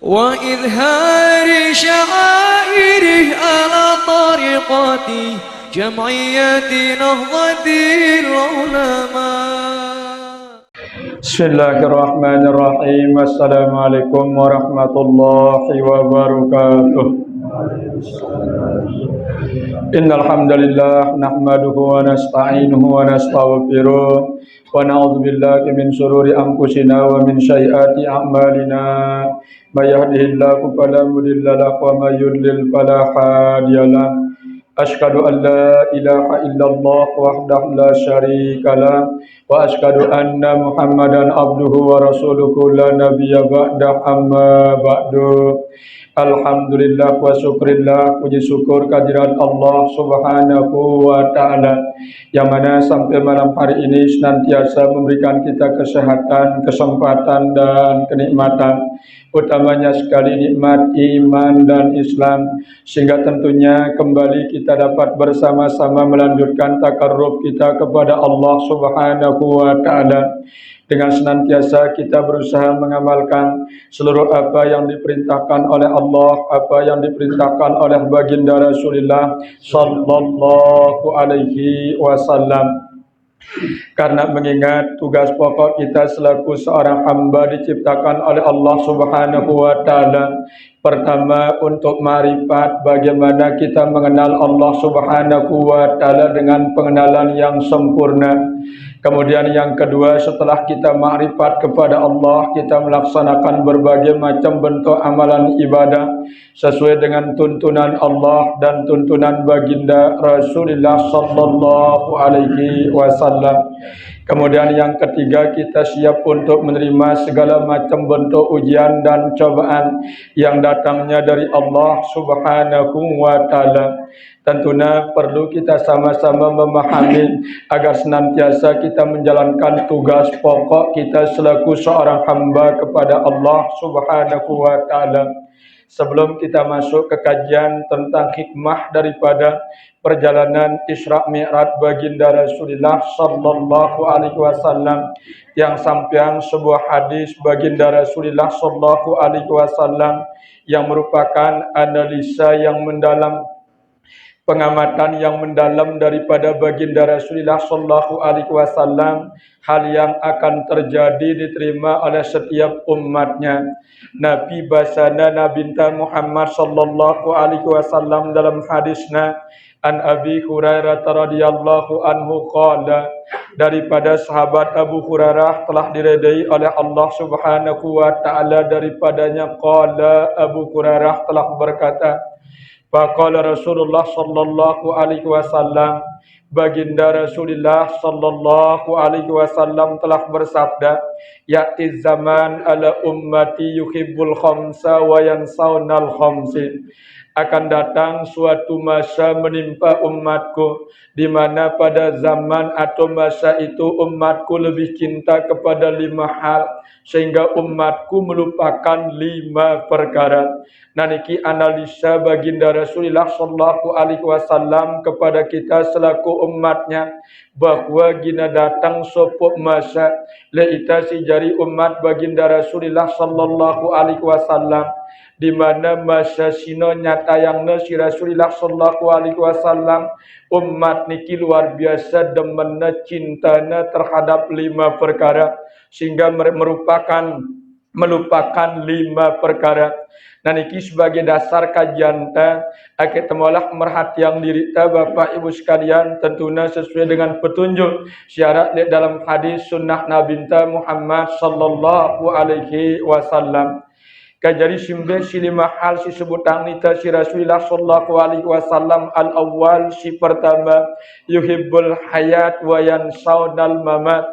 وإظهار شعائره على طريقة جمعية نهضة العلماء. بسم الله الرحمن الرحيم. Assalamualaikum warahmatullahi wabarakatuh. Innal hamdalillah nahmaduhu wa nasta'inuhu wa nastaghfiruh wa na'udzu billahi min shururi anfusina wa min sayyiati a'malina. May yahdihillahu fala mudilla lahu wa may yudlil fala hadiyalah. Asyhadu an la ilaha illallah wahdahu la syarikalah wa asyhadu anna Muhammadan abduhu wa rasuluhu la nabiyya ba'da amma ba'du. Alhamdulillah wa syukrillah, puji syukur kehadirat Allah subhanahu wa ta'ala yang mana sampai malam hari ini senantiasa memberikan kita kesehatan, kesempatan dan kenikmatan, utamanya sekali nikmat iman dan Islam, sehingga tentunya kembali kita dapat bersama-sama melanjutkan takarrub kita kepada Allah subhanahu wa ta'ala dengan senantiasa kita berusaha mengamalkan seluruh apa yang diperintahkan oleh Allah, apa yang diperintahkan oleh baginda Rasulullah sallallahu alaihi wasallam. Karena mengingat tugas pokok kita selaku seorang hamba diciptakan oleh Allah subhanahu wa ta'ala, pertama untuk ma'rifat, bagaimana kita mengenal Allah subhanahu wa ta'ala dengan pengenalan yang sempurna. Kemudian yang kedua, setelah kita ma'rifat kepada Allah, kita melaksanakan berbagai macam bentuk amalan ibadah sesuai dengan tuntunan Allah dan tuntunan baginda Rasulullah sallallahu alaihi wasallam. Kemudian yang ketiga, kita siap untuk menerima segala macam bentuk ujian dan cobaan yang datangnya dari Allah subhanahu wa ta'ala. Tentunya perlu kita sama-sama memahami agar senantiasa kita menjalankan tugas pokok kita selaku seorang hamba kepada Allah subhanahu wa ta'ala. Sebelum kita masuk ke kajian tentang hikmah daripada perjalanan Isra Mi'raj baginda Rasulullah sallallahu alaihi wasallam, yang sampean sebuah hadis baginda Rasulullah sallallahu alaihi wasallam yang merupakan analisa yang mendalam, pengamatan yang mendalam daripada baginda Rasulullah sallallahu alaihi wasallam, hal yang akan terjadi diterima oleh setiap umatnya. Nabi basana Nabinta Muhammad sallallahu alaihi wasallam dalam hadisnya an Abi Hurairah radhiyallahu anhu qala, daripada sahabat Abu Hurairah telah diridai oleh Allah subhanahu wa ta'ala, daripadanya qala, Abu Hurairah telah berkata, faqala Rasulullah sallallahu alaihi wasallam, baginda Rasulullah sallallahu alaihi wasallam telah bersabda, ya'ti zaman ala ummati yuhibbul khamsa wa yansawnal khamsin, akan datang suatu masa menimpa umatku di mana pada zaman atau masa itu umatku lebih cinta kepada 5 hal sehingga umatku melupakan 5 perkara. Nah, niki analisa baginda Rasulullah sallallahu alaihi wasallam kepada kita selaku umatnya, bahwa gina datang sopok masa leita si jari umat baginda Rasulullah sallallahu alaihi wasallam, di mana masa sino nyata yang si Rasulullah sallallahu alaihi wasallam umat niki luar biasa demena cintanya terhadap 5 perkara sehingga melupakan 5 perkara. Nah, niki sebagai dasar kajian ta akit temolah merhatiang diri ta Bapak Ibu sekalian, tentunya sesuai dengan petunjuk syarat dalam hadis sunnah Nabi Muhammad sallallahu alaihi wasallam. Kajari simbe si 5 hal si sebutang nita si Rasulullah sallallahu alaihi wasallam. Al awal si pertama, yuhibbul hayat wa yansawnal mamat.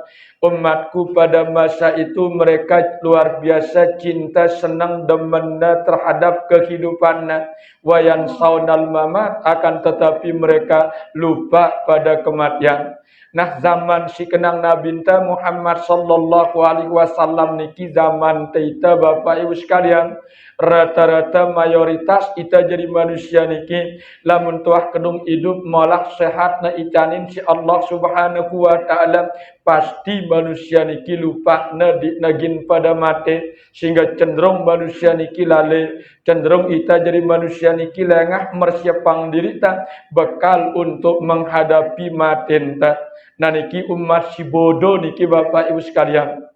Umatku pada masa itu mereka luar biasa cinta, senang, demena terhadap kehidupannya. Wa yansawnal mamat, akan tetapi mereka lupa pada kematian. Nah, zaman si kenang Nabi Muhammad sallallahu alaihi wasallam niki zaman kita Bapak Ibu sekalian rata-rata mayoritas ita jadi manusia niki lamun tuah kedung hidup molak sehat na icanin si Allah Subhanahu wa taala, pasti manusia niki lupa na nagin pada mate, sehingga cenderung manusia niki lale, cenderung ita jadi manusia niki lengah mersiapang diri ta bekal untuk menghadapi matenta. Nah niki umat si bodoh niki Bapak Ibu sekalian.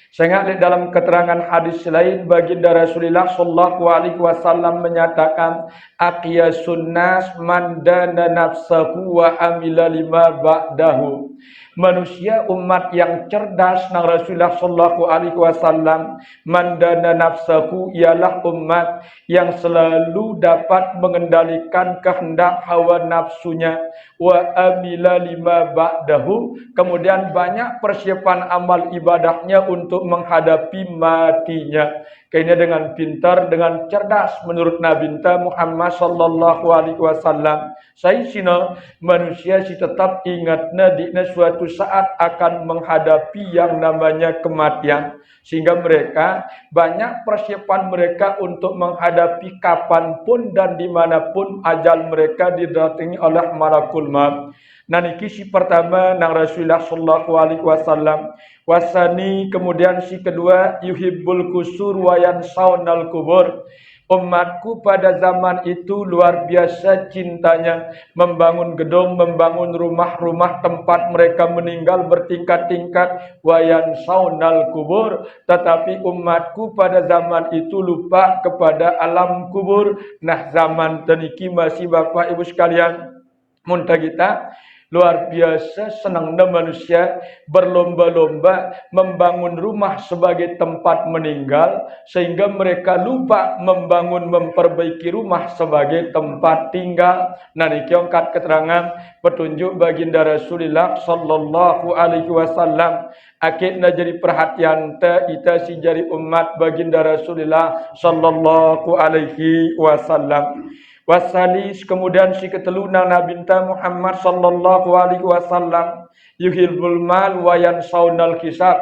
Saya lihat dalam keterangan hadis lain baginda Rasulullah sallallahu alaihi wasallam menyatakan aqiyasun nas man dana nafsahu wa amila lima ba'dahu. Manusia umat yang cerdas nang Rasulullah sallallahu alaihi wasallam man dana nafsahu ialah umat yang selalu dapat mengendalikan kehendak hawa nafsunya wa amila lima ba'dahu, kemudian banyak persiapan amal ibadahnya untuk menghadapi matinya. Kayaknya dengan pintar, dengan cerdas menurut Nabi Muhammad sallallahu alaihi wasallam. Saya sino manusia si tetap ingatna di suatu saat akan menghadapi yang namanya kematian, sehingga mereka banyak persiapan mereka untuk menghadapi kapanpun dan dimanapun ajal mereka didatangi oleh malakul maut. Nah niki si pertama nang Rasulullah sallallahu alaihi wasallam. Wasani kemudian si kedua yuhibbul kusur wa yansaunal kubur. Umatku pada zaman itu luar biasa cintanya membangun gedung, membangun rumah-rumah tempat mereka meninggal bertingkat-tingkat, wayan saunal kubur. Tetapi umatku pada zaman itu lupa kepada alam kubur. Nah zaman teniki masih Bapak Ibu sekalian, muntah kita luar biasa senangnya manusia berlomba-lomba membangun rumah sebagai tempat meninggal, sehingga mereka lupa memperbaiki rumah sebagai tempat tinggal. Nah niki angkat keterangan petunjuk baginda Rasulullah sallallahu alaihi wasallam. Akhirnya jadi perhatian ita si jari umat baginda Rasulullah sallallahu alaihi wasallam. Wasalis kemudian si keteluna Nabi Muhammad sallallahu alaihi wasallam yuhilbul mal wa yansaunal hisab.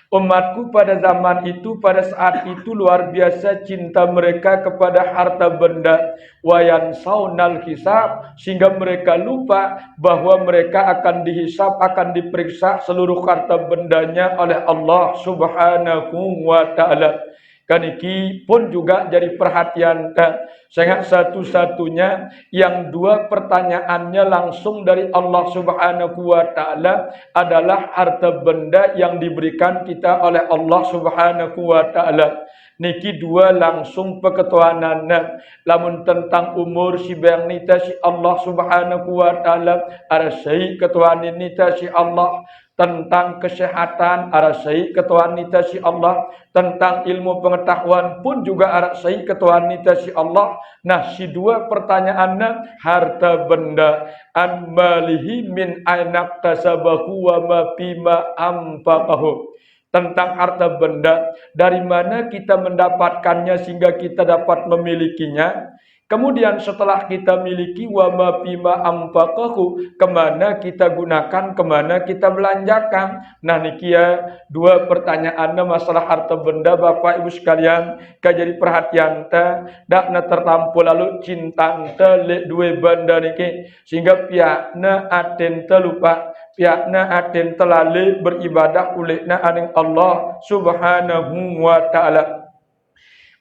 Umatku pada zaman itu, pada saat itu luar biasa cinta mereka kepada harta benda, wa yansaunal hisab, sehingga mereka lupa bahwa mereka akan dihisab, akan diperiksa seluruh harta bendanya oleh Allah Subhanahu wa taala. Kaniki pun juga jadi perhatian sangat satu-satunya yang dua pertanyaannya langsung dari Allah Subhanahu wa taala adalah harta benda yang diberikan kita oleh Allah Subhanahu wa taala. Niki dua langsung peketuanana. Lamun tentang umur si bernita si Allah Subhanahu wa taala arasai ketuanin nita si Allah. Tentang kesehatan arasai ketuaan nita si Allah, tentang ilmu pengetahuan pun juga arasai ketuaan nita si Allah. Nah si dua pertanyaannya harta benda an malihi min ainak tasabahu wa ma bima ampaqahu. Tentang harta benda, dari mana kita mendapatkannya sehingga kita dapat memilikinya. Kemudian setelah kita miliki wa ma bima ampaqahu, kemana kita gunakan, kemana kita belanjakan. Nah niki ya dua pertanyaannya masalah harta benda Bapak Ibu sekalian, jadi perhatian dak na tertampu lalu cinta le dua benda niki, sehingga pihakna aten lupa, pihakna aten telale beribadah ulekna aning Allah Subhanahu wa taala.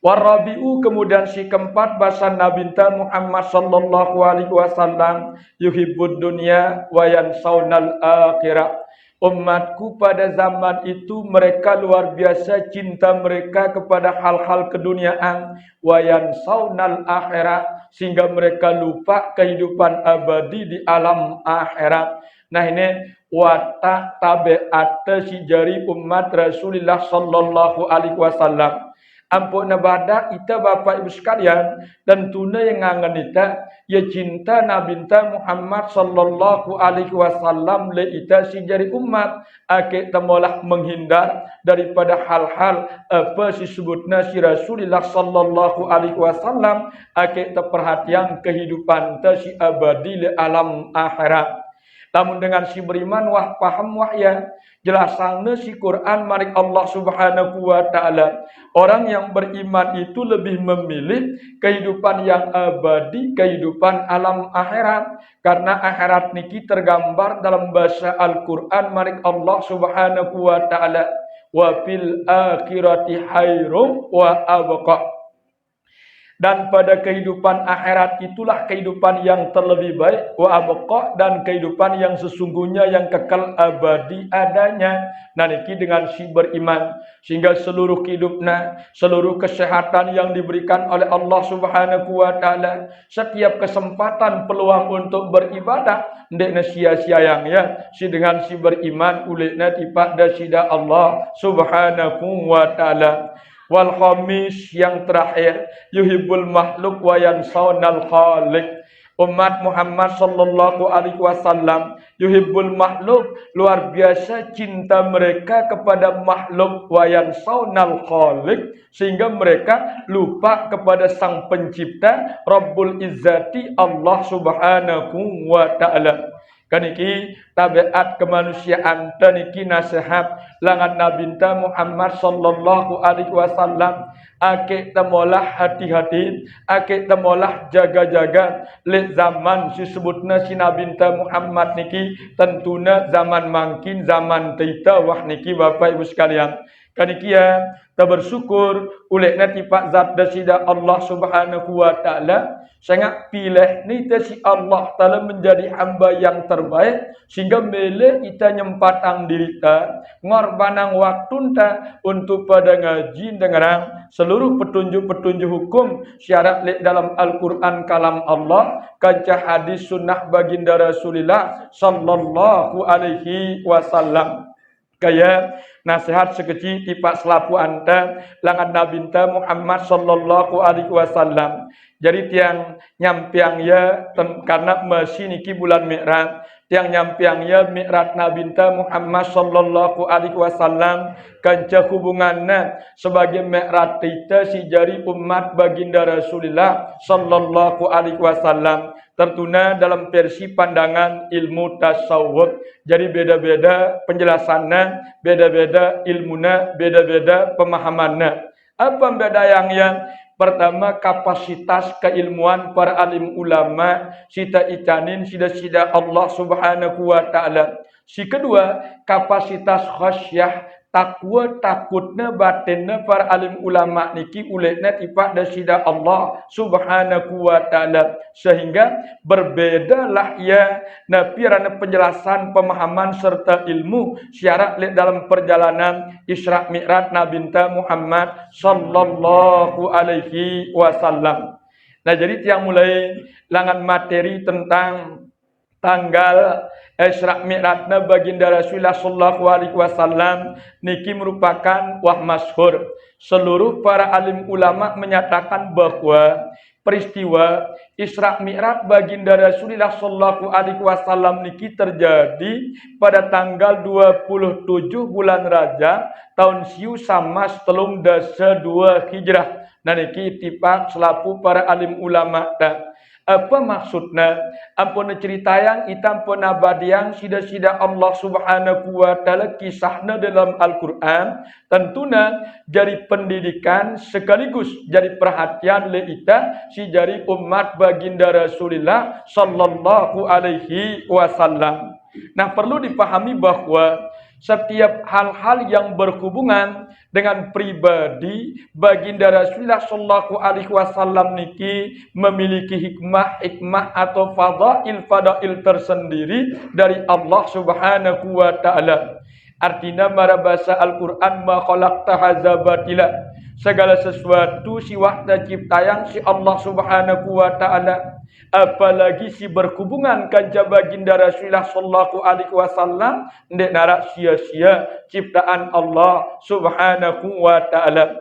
Warabi'u kemudian si keempat bahasa Nabi Muhammad sallallahu alaihi wasallam yuhibbud dunya wa yansaunal akhirah. Umatku pada zaman itu mereka luar biasa cinta mereka kepada hal-hal keduniaan, wa yansaunal akhirah, sehingga mereka lupa kehidupan abadi di alam akhirat. Nah ini watak tabiat si jari umat Rasulullah sallallahu alaihi wasallam. Ampun nabada ita Bapak Ibu sekalian, tentunya yang ngangen ita ya cinta Nabi Muhammad sallallahu alaihi wasallam le ita si jari umat ake temolah menghindar daripada hal-hal apa disebutna si Rasulullah sallallahu alaihi wasallam ake teperhatian kehidupan ta si abadi le alam akhirat. Namun dengan si beriman wah paham wah ya jelasane si Quran maring Allah Subhanahu wa taala. Orang yang beriman itu lebih memilih kehidupan yang abadi, kehidupan alam akhirat. Karena akhirat niki tergambar dalam bahasa Al-Quran maring Allah Subhanahu wa taala. Wa fil akhirati khairum wa abqa. Dan pada kehidupan akhirat itulah kehidupan yang terlebih baik wa abqa, dan kehidupan yang sesungguhnya yang kekal abadi adanya. Nah niki dengan si beriman sehingga seluruh hidupnya, seluruh kesehatan yang diberikan oleh Allah Subhanahu wa taala, setiap kesempatan peluang untuk beribadah ndekna sia-sia yang ya si dengan si beriman ulitna tipak dasida Allah Subhanahu wa taala. Wal khamis yang terakhir yuhibbul makhluk wa yansawnal khaliq. Umat Muhammad sallallahu alaihi wasallam yuhibbul makhluk, luar biasa cinta mereka kepada makhluk, wa yansawnal khaliq, sehingga mereka lupa kepada sang pencipta Rabbul Izzati Allah Subhanahu wa taala. Kaniki tabiat kemanusiaan taniki nasihat langan Nabi Muhammad sallallahu alaihi wasallam, ake temolah hati-hati, ake temolah jaga-jaga le zaman disebutna si Nabi Muhammad niki tentuna zaman mangkin zaman tita wah niki Bapak Ibu sekalian. Kaniki ya kita bersyukur oleh natipak zat dasida Allah Subhanahu wa taala sangat pilih ni si Allah taala menjadi hamba yang terbaik sehingga mele kita nyempatang diri ta ngorbanang waktu ta untuk pada ngaji dengarang seluruh petunjuk-petunjuk hukum syarat dalam Al-Qur'an kalam Allah kancah hadis sunnah baginda Rasulullah sallallahu alaihi wasallam. Kaya nasihat sekecil tipak selapu anda langan Nabi Muhammad sallallahu alaihi wasallam. Jadi tiang nyampiang ya karena masih niki bulan Mi'raj, tiang nyampiang ya Mi'raj Nabi Muhammad sallallahu alaihi wasallam kanca hubunganna sebagai Mi'raj kita si jari umat baginda Rasulullah sallallahu alaihi wasallam. Tertuna dalam versi pandangan ilmu tasawuf. Jadi beda-beda penjelasannya, beda-beda ilmunya, beda-beda pemahamannya. Apa beda yang pertama kapasitas keilmuan para alim ulama sida icanin sida Allah Subhanahu wa taala. Si kedua kapasitas khasyah takwa takutna batinna para alim ulama niki uletna tipak dasida Allah Subhanahu wa taala sehingga berbedalah ya napirana penjelasan pemahaman serta ilmu syarat dalam perjalanan Isra Mi'raj Nabi Muhammad sallallahu alaihi wasallam. Nah jadi tiang mulai langan materi tentang tanggal Isra Mi'rajna baginda Rasulullah sallallahu alaihi wasallam niki merupakan wah masyhur. Seluruh para alim ulama menyatakan bahwa peristiwa Isra Mi'raj baginda Rasulullah sallallahu alaihi wasallam niki terjadi pada tanggal 27 bulan Rajab tahun siu sama setelung dasa 2 Hijrah. Nah niki tipak selaku para alim ulama dah. Apa maksudnya? Ampun cerita yang itam pun abadiang sida-sida Allah Subhanahu wa taala kisahnya dalam Al-Qur'an tentunya jadi pendidikan sekaligus jadi perhatian le ita si jari umat baginda Rasulullah sallallahu alaihi wasallam. Nah, perlu dipahami bahwa setiap hal-hal yang berhubungan dengan pribadi baginda Rasulullah sallallahu alaihi wasallam niki memiliki hikmah atau fadail tersendiri dari Allah Subhanahu wa taala. Artinya marabasa Al-Qur'an ma khalaqta hadza batila. Segala sesuatu si wahda ciptayang si Allah Subhanahu wa taala. Apalagi si berhubungan kanca baginda Rasulullah sallallahu alaihi wasallam ndek narak sia-sia ciptaan Allah Subhanahu wa taala.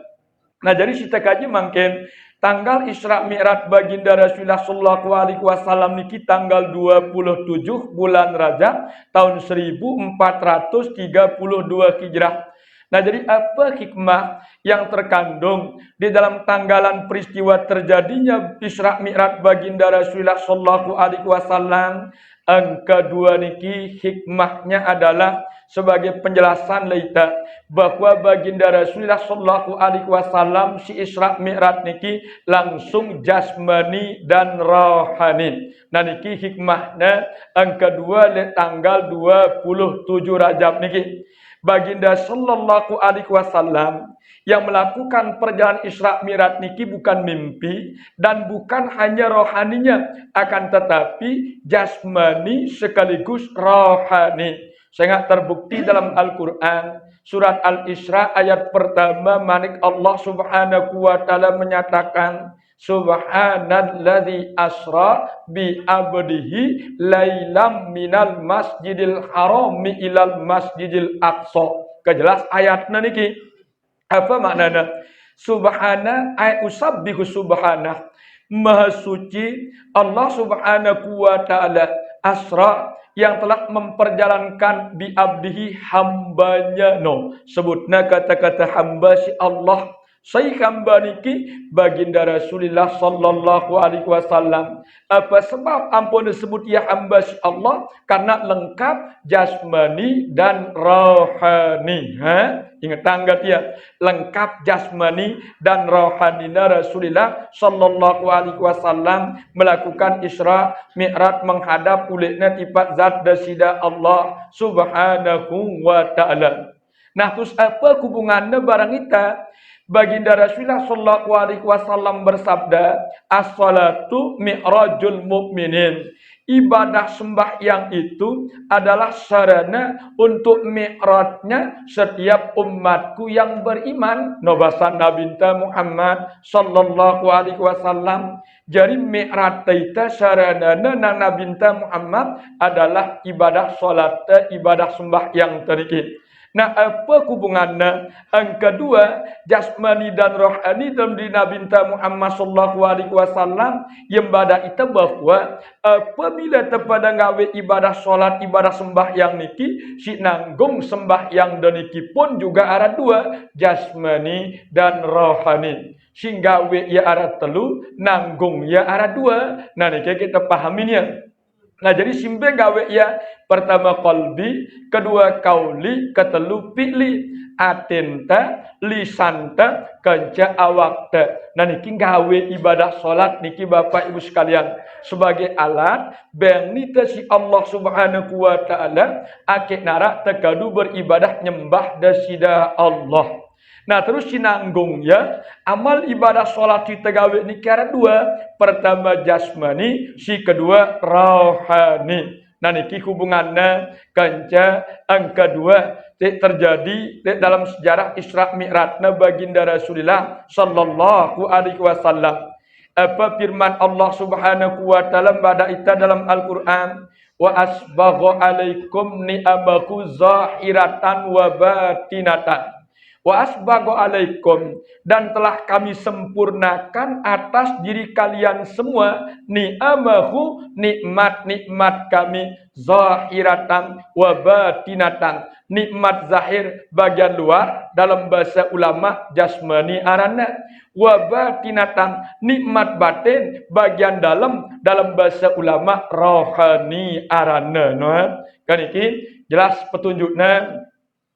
Nah jadi kita kaji mungkin tanggal Isra Mi'raj baginda Rasulullah sallallahu alaihi wasallam niki tanggal 27 bulan Rajab tahun 1432 Hijrah. Nah jadi apa hikmah yang terkandung di dalam tanggalan peristiwa terjadinya Isra Mi'raj baginda Rasulullah sallallahu alaihi wasallam? Ang kedua niki hikmahnya adalah sebagai penjelasan laita bahwa baginda Rasulullah sallallahu alaihi wasallam si Isra Mi'raj niki langsung jasmani dan rohani. Nah niki hikmahnya ang kedua le tanggal 27 Rajab niki. Baginda sallallahu alaihi wasallam yang melakukan perjalanan Isra Mi'raj niki bukan mimpi dan bukan hanya rohaninya, akan tetapi jasmani sekaligus rohani. Sangat terbukti dalam Al-Quran surat Al-Isra ayat pertama manik Allah subhanahu wa ta'ala menyatakan Subhanalladzi asra bi abdihi lailam minal masjidil harami ilal masjidil aqsa. Kejelas ayatnya niki. Apa maknanya? Subhana ay usabbihu subhana. Maha suci Allah subhanahu wa ta'ala asra yang telah memperjalankan bi abdihi hambanya. No, sebutnya kata-kata hamba si Allah. Saya hamba niki baginda Rasulullah sallallahu alaihi wasallam. Apa sebab ampun disebut ya hamba si Allah? Karena lengkap jasmani dan rohani. Ingat tanggat ya, lengkap jasmani dan rohani Rasulullah sallallahu alaihi wasallam melakukan Isra Mi'raj menghadap ulitnya tipat zat dasida Allah subhanahu wa ta'ala. Nah, terus apa hubungannya barang kita? Baginda Rasulullah sallallahu alaihi wasallam bersabda, "As-salatu mi'rajul mu'minin." Ibadah sembahyang itu adalah sarana untuk mi'rajnya setiap umatku yang beriman. Nabasan Nabi Muhammad sallallahu alaihi wasallam. Jadi mi'raj kita sarana nang Nabi Muhammad adalah ibadah salat, ibadah sembahyang tadi. Nah, apa hubungannya? Yang kedua, jasmani dan rohani dalam diri Nabi Muhammad sallallahu alaihi wasallam yang pada itu bahwa apabila tepada ngawe ibadah solat, ibadah sembahyang niki, si nanggung sembahyang dan niki pun juga ada dua, jasmani dan rohani. Sehingga ya ada telu, nanggung ya ada dua. Nah, niki kita pahaminya. Nah, jadi simpe gawe ya pertama kolbi, kedua kauli, ketelu pili, atinta, lisanta, kenca awakta. Nah, niki gawe ibadah solat niki Bapak Ibu sekalian sebagai alat bernita si Allah subhanahu wa ta'ala akik narak tegadu beribadah nyembah dasida Allah. Nah, terus sinanggung ya, amal ibadah sholat kita gawe ni kira dua. Pertama jasmani, si kedua rohani. Nah, niki hubungannya kanca yang kedua terjadi dalam sejarah Isra Mi'rajna baginda Rasulullah sallallahu alaihi wasallam. Apa firman Allah subhanahu wa ta'ala pada ita dalam Al-Quran? Wa asbagha alaikum ni'amahu zahiratan wa batinatan. Wa asbago alaikum, dan telah kami sempurnakan atas diri kalian semua ni'amahu, nikmat-nikmat kami zahiratan wa batinatan, nikmat zahir bagian luar dalam bahasa ulama jasmani arana, wa batinatan nikmat batin bagian dalam bahasa ulama rohani arana. No? Kan iki jelas petunjuknya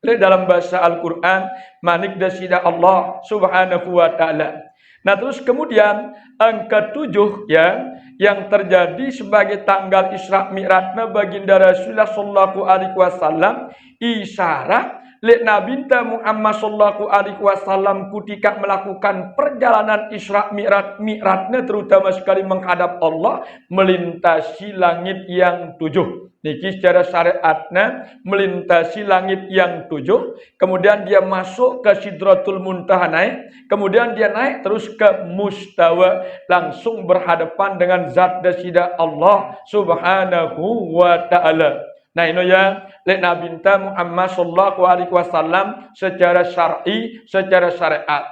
dalam bahasa Al-Quran manik dasida Allah subhanahu wa ta'ala. Nah, terus kemudian yang ketujuh ya, yang terjadi sebagai tanggal Isra Mi'rajna baginda Rasulullah sallallahu alaihi wasallam isyarat lek Nabi Muhammad sallallahu alaihi wasallam ketika melakukan perjalanan Isra Mi'rajna terutama sekali menghadap Allah melintasi langit yang tujuh. Niki secara syariatnya melintasi langit yang tujuh, kemudian dia masuk ke Sidratul Muntaha naik, kemudian dia naik terus ke Mustawa, langsung berhadapan dengan zat dasida Allah subhanahu wa ta'ala. Nah, ini ya, lek Nabi Muhammad sallallahu alaihi wasallam secara syar'i, secara syariat.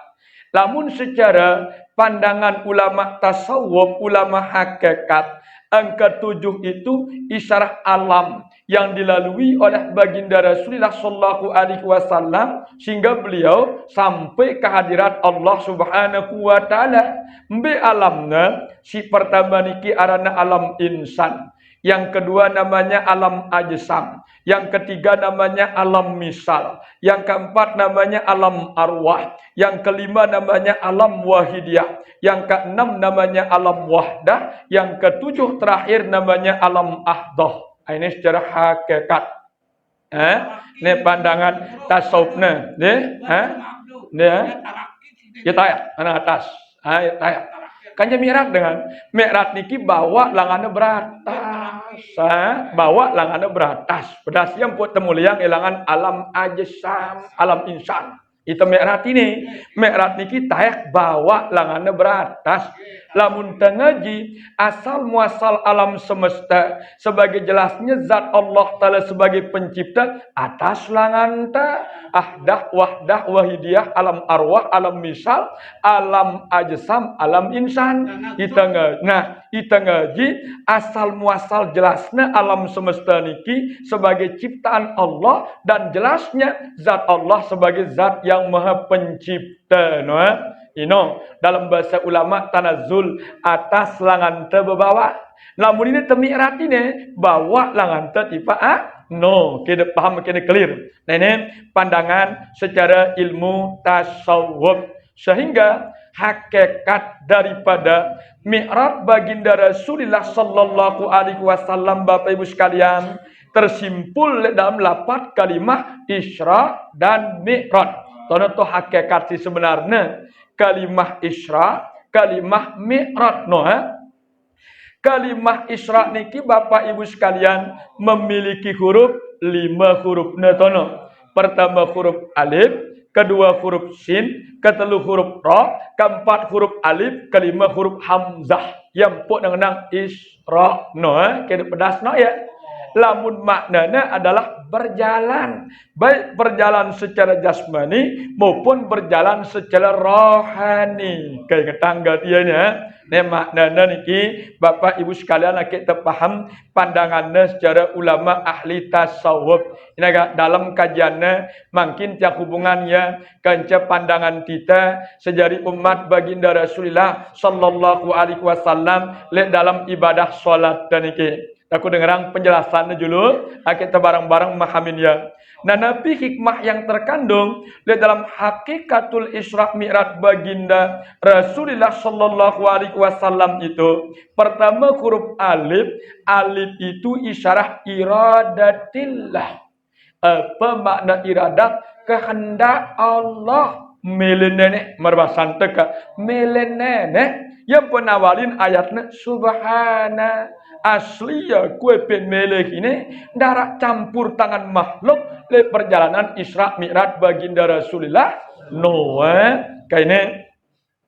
Namun secara pandangan ulama tasawuf, ulama hakikat, angka tujuh itu isyarat alam yang dilalui oleh baginda Rasulullah sallallahu alaihi wasallam sehingga beliau sampai kehadirat Allah subhanahu wa ta'ala. Mbe alamna si pertama niki arana alam insan. Yang kedua namanya alam ajsam. Yang ketiga namanya alam misal. Yang keempat namanya alam arwah. Yang kelima namanya alam wahidiyah. Yang keenam namanya alam wahdah. Yang ketujuh terakhir namanya alam ahdah. Ini secara hakikat. Ini pandangan tasawufnya. Ya tayak, mana atas. Ya tayak. Kan je mi'raj dengan mi'raj niki bawa langane beratas, bawa langane beratas. Pedas yang buat temuliang ilangan alam ajsam, alam insan. Itu mi'raj ini. Mi'raj niki tayak bawa langane beratas. Lamun tengaji asal muasal alam semesta sebagai jelasnya zat Allah Ta'ala sebagai pencipta atas langan ta ahdah wahdah wahidiyah alam arwah alam misal alam ajsam alam insan. Kita ngaji asal muasal jelasnya alam semesta niki sebagai ciptaan Allah dan jelasnya zat Allah sebagai zat yang maha pencipta. Ino dalam bahasa ulama tanazul atas langan te bebawa. Namun ini mi'raj ini bawa langan te tipa no, kita paham, kita clear. Nah ini pandangan secara ilmu tasawuf. Sehingga hakikat daripada mi'raj baginda Rasulullah sallallahu alaihi wasallam Bapak Ibu sekalian tersimpul dalam lapat kalimah Isra dan Mi'raj. Tono hakikat si sebenarnya kalimah Isra, kalimah Mi'raj. Kalimah Isra niki Bapak Ibu sekalian memiliki huruf 5 huruf tono. Pertama huruf alif, kedua huruf sin, ketelu huruf ra, keempat huruf alif, kelima huruf hamzah. Yang pun dengan Isra kena pedas ya. Lamun maknanya adalah berjalan, baik berjalan secara jasmani maupun berjalan secara rohani. Kayak tangga tianya. Ini maknanya niki Bapak Ibu sekalian kita paham pandangannya secara ulama ahli tasawuf. Ini agak dalam kajiannya makin tiap hubungannya kanca pandangan kita sejari umat baginda Rasulullah sallallahu alaihi wasallam dalam ibadah salat dan niki. Aku dengarang penjelasannya dulu, kita bareng-bareng mahamin ya. Nah, Nabi hikmah yang terkandung di dalam hakikatul Isra Mi'raj baginda Rasulullah sallallahu alaihi wasallam itu pertama huruf alif, alif itu isyarah iradatillah. Apa makna iradat? Kehendak Allah. Melenene merbasan teka melenene yang penawalin ayatnya subhana asliya kue pen meleh ini darah campur tangan makhluk le perjalanan Isra Mi'raj baginda Rasulullah kayaknya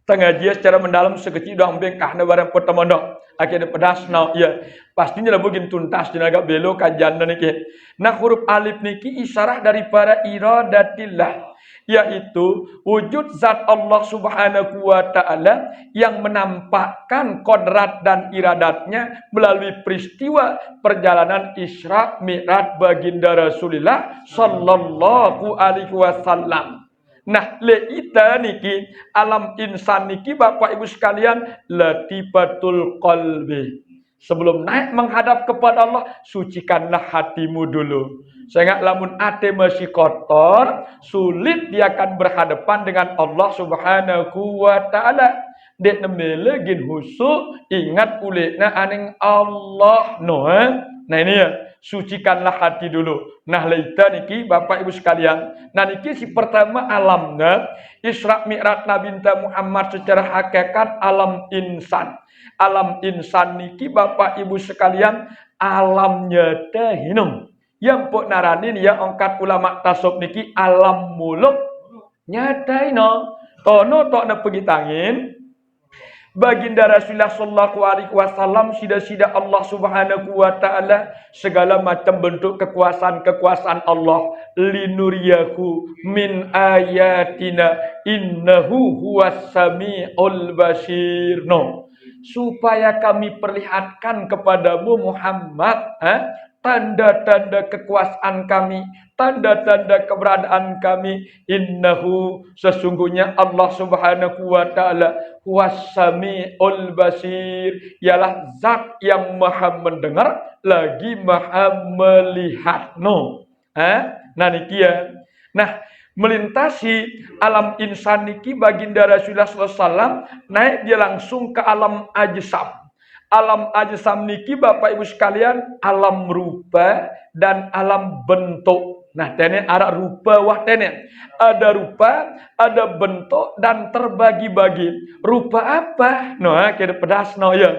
tengaji secara mendalam sekecil dong bengkah barang pertama dong akhirnya pedas ya pastinya lah begini tuntas dan agak belok kajian niki. Nah huruf alif niki isyarah daripada iradatillah, yaitu wujud zat Allah subhanahu wa ta'ala yang menampakkan kodrat dan iradatnya melalui peristiwa perjalanan Isra Mi'raj baginda Rasulullah sallallahu alaihi wasallam. Nah, leita niki alam insan niki Bapak Ibu sekalian latifatul qalbi. Sebelum naik menghadap kepada Allah, sucikanlah hatimu dulu. Sehingga lamun ate masih kotor, sulit dia akan berhadapan dengan Allah Subhanahu wa taala. Dek nemele gin husu ingat ulekna aning Allah Nah ini ya, sucikanlah hati dulu. Nah leita niki Bapak Ibu sekalian. Nah niki si pertama alamnya Isra Mi'raj Nabi Muhammad secara hakikat alam insan. Alam insan niki Bapak Ibu sekalian alamnya tehinum. Yang pok naranin ya angkat ulama tasawuf niki alam muluk nyataino. Tono tok na pergi tangin. Baginda Rasulullah sallallahu alaihi wasallam sida-sida Allah Subhanahu wa taala segala macam bentuk kekuasaan Allah linuriyahu min ayatina innahu huwas samiul basir. Supaya kami perlihatkan kepadamu Muhammad tanda-tanda kekuasaan kami, tanda-tanda keberadaan kami. Innahu, sesungguhnya Allah Subhanahu wa taala huwas-sami'ul basir, ialah zat yang maha mendengar lagi maha melihat. Nah niki ya. Nah, melintasi alam insan niki baginda Rasulullah SAW naik dia langsung ke alam ajsam. Alam ajsam niki Bapak Ibu sekalian alam rupa dan alam bentuk. Nah, tene ada rupa wah tene. Ada rupa, ada bentuk dan terbagi-bagi. Rupa apa? Kira pedas ya.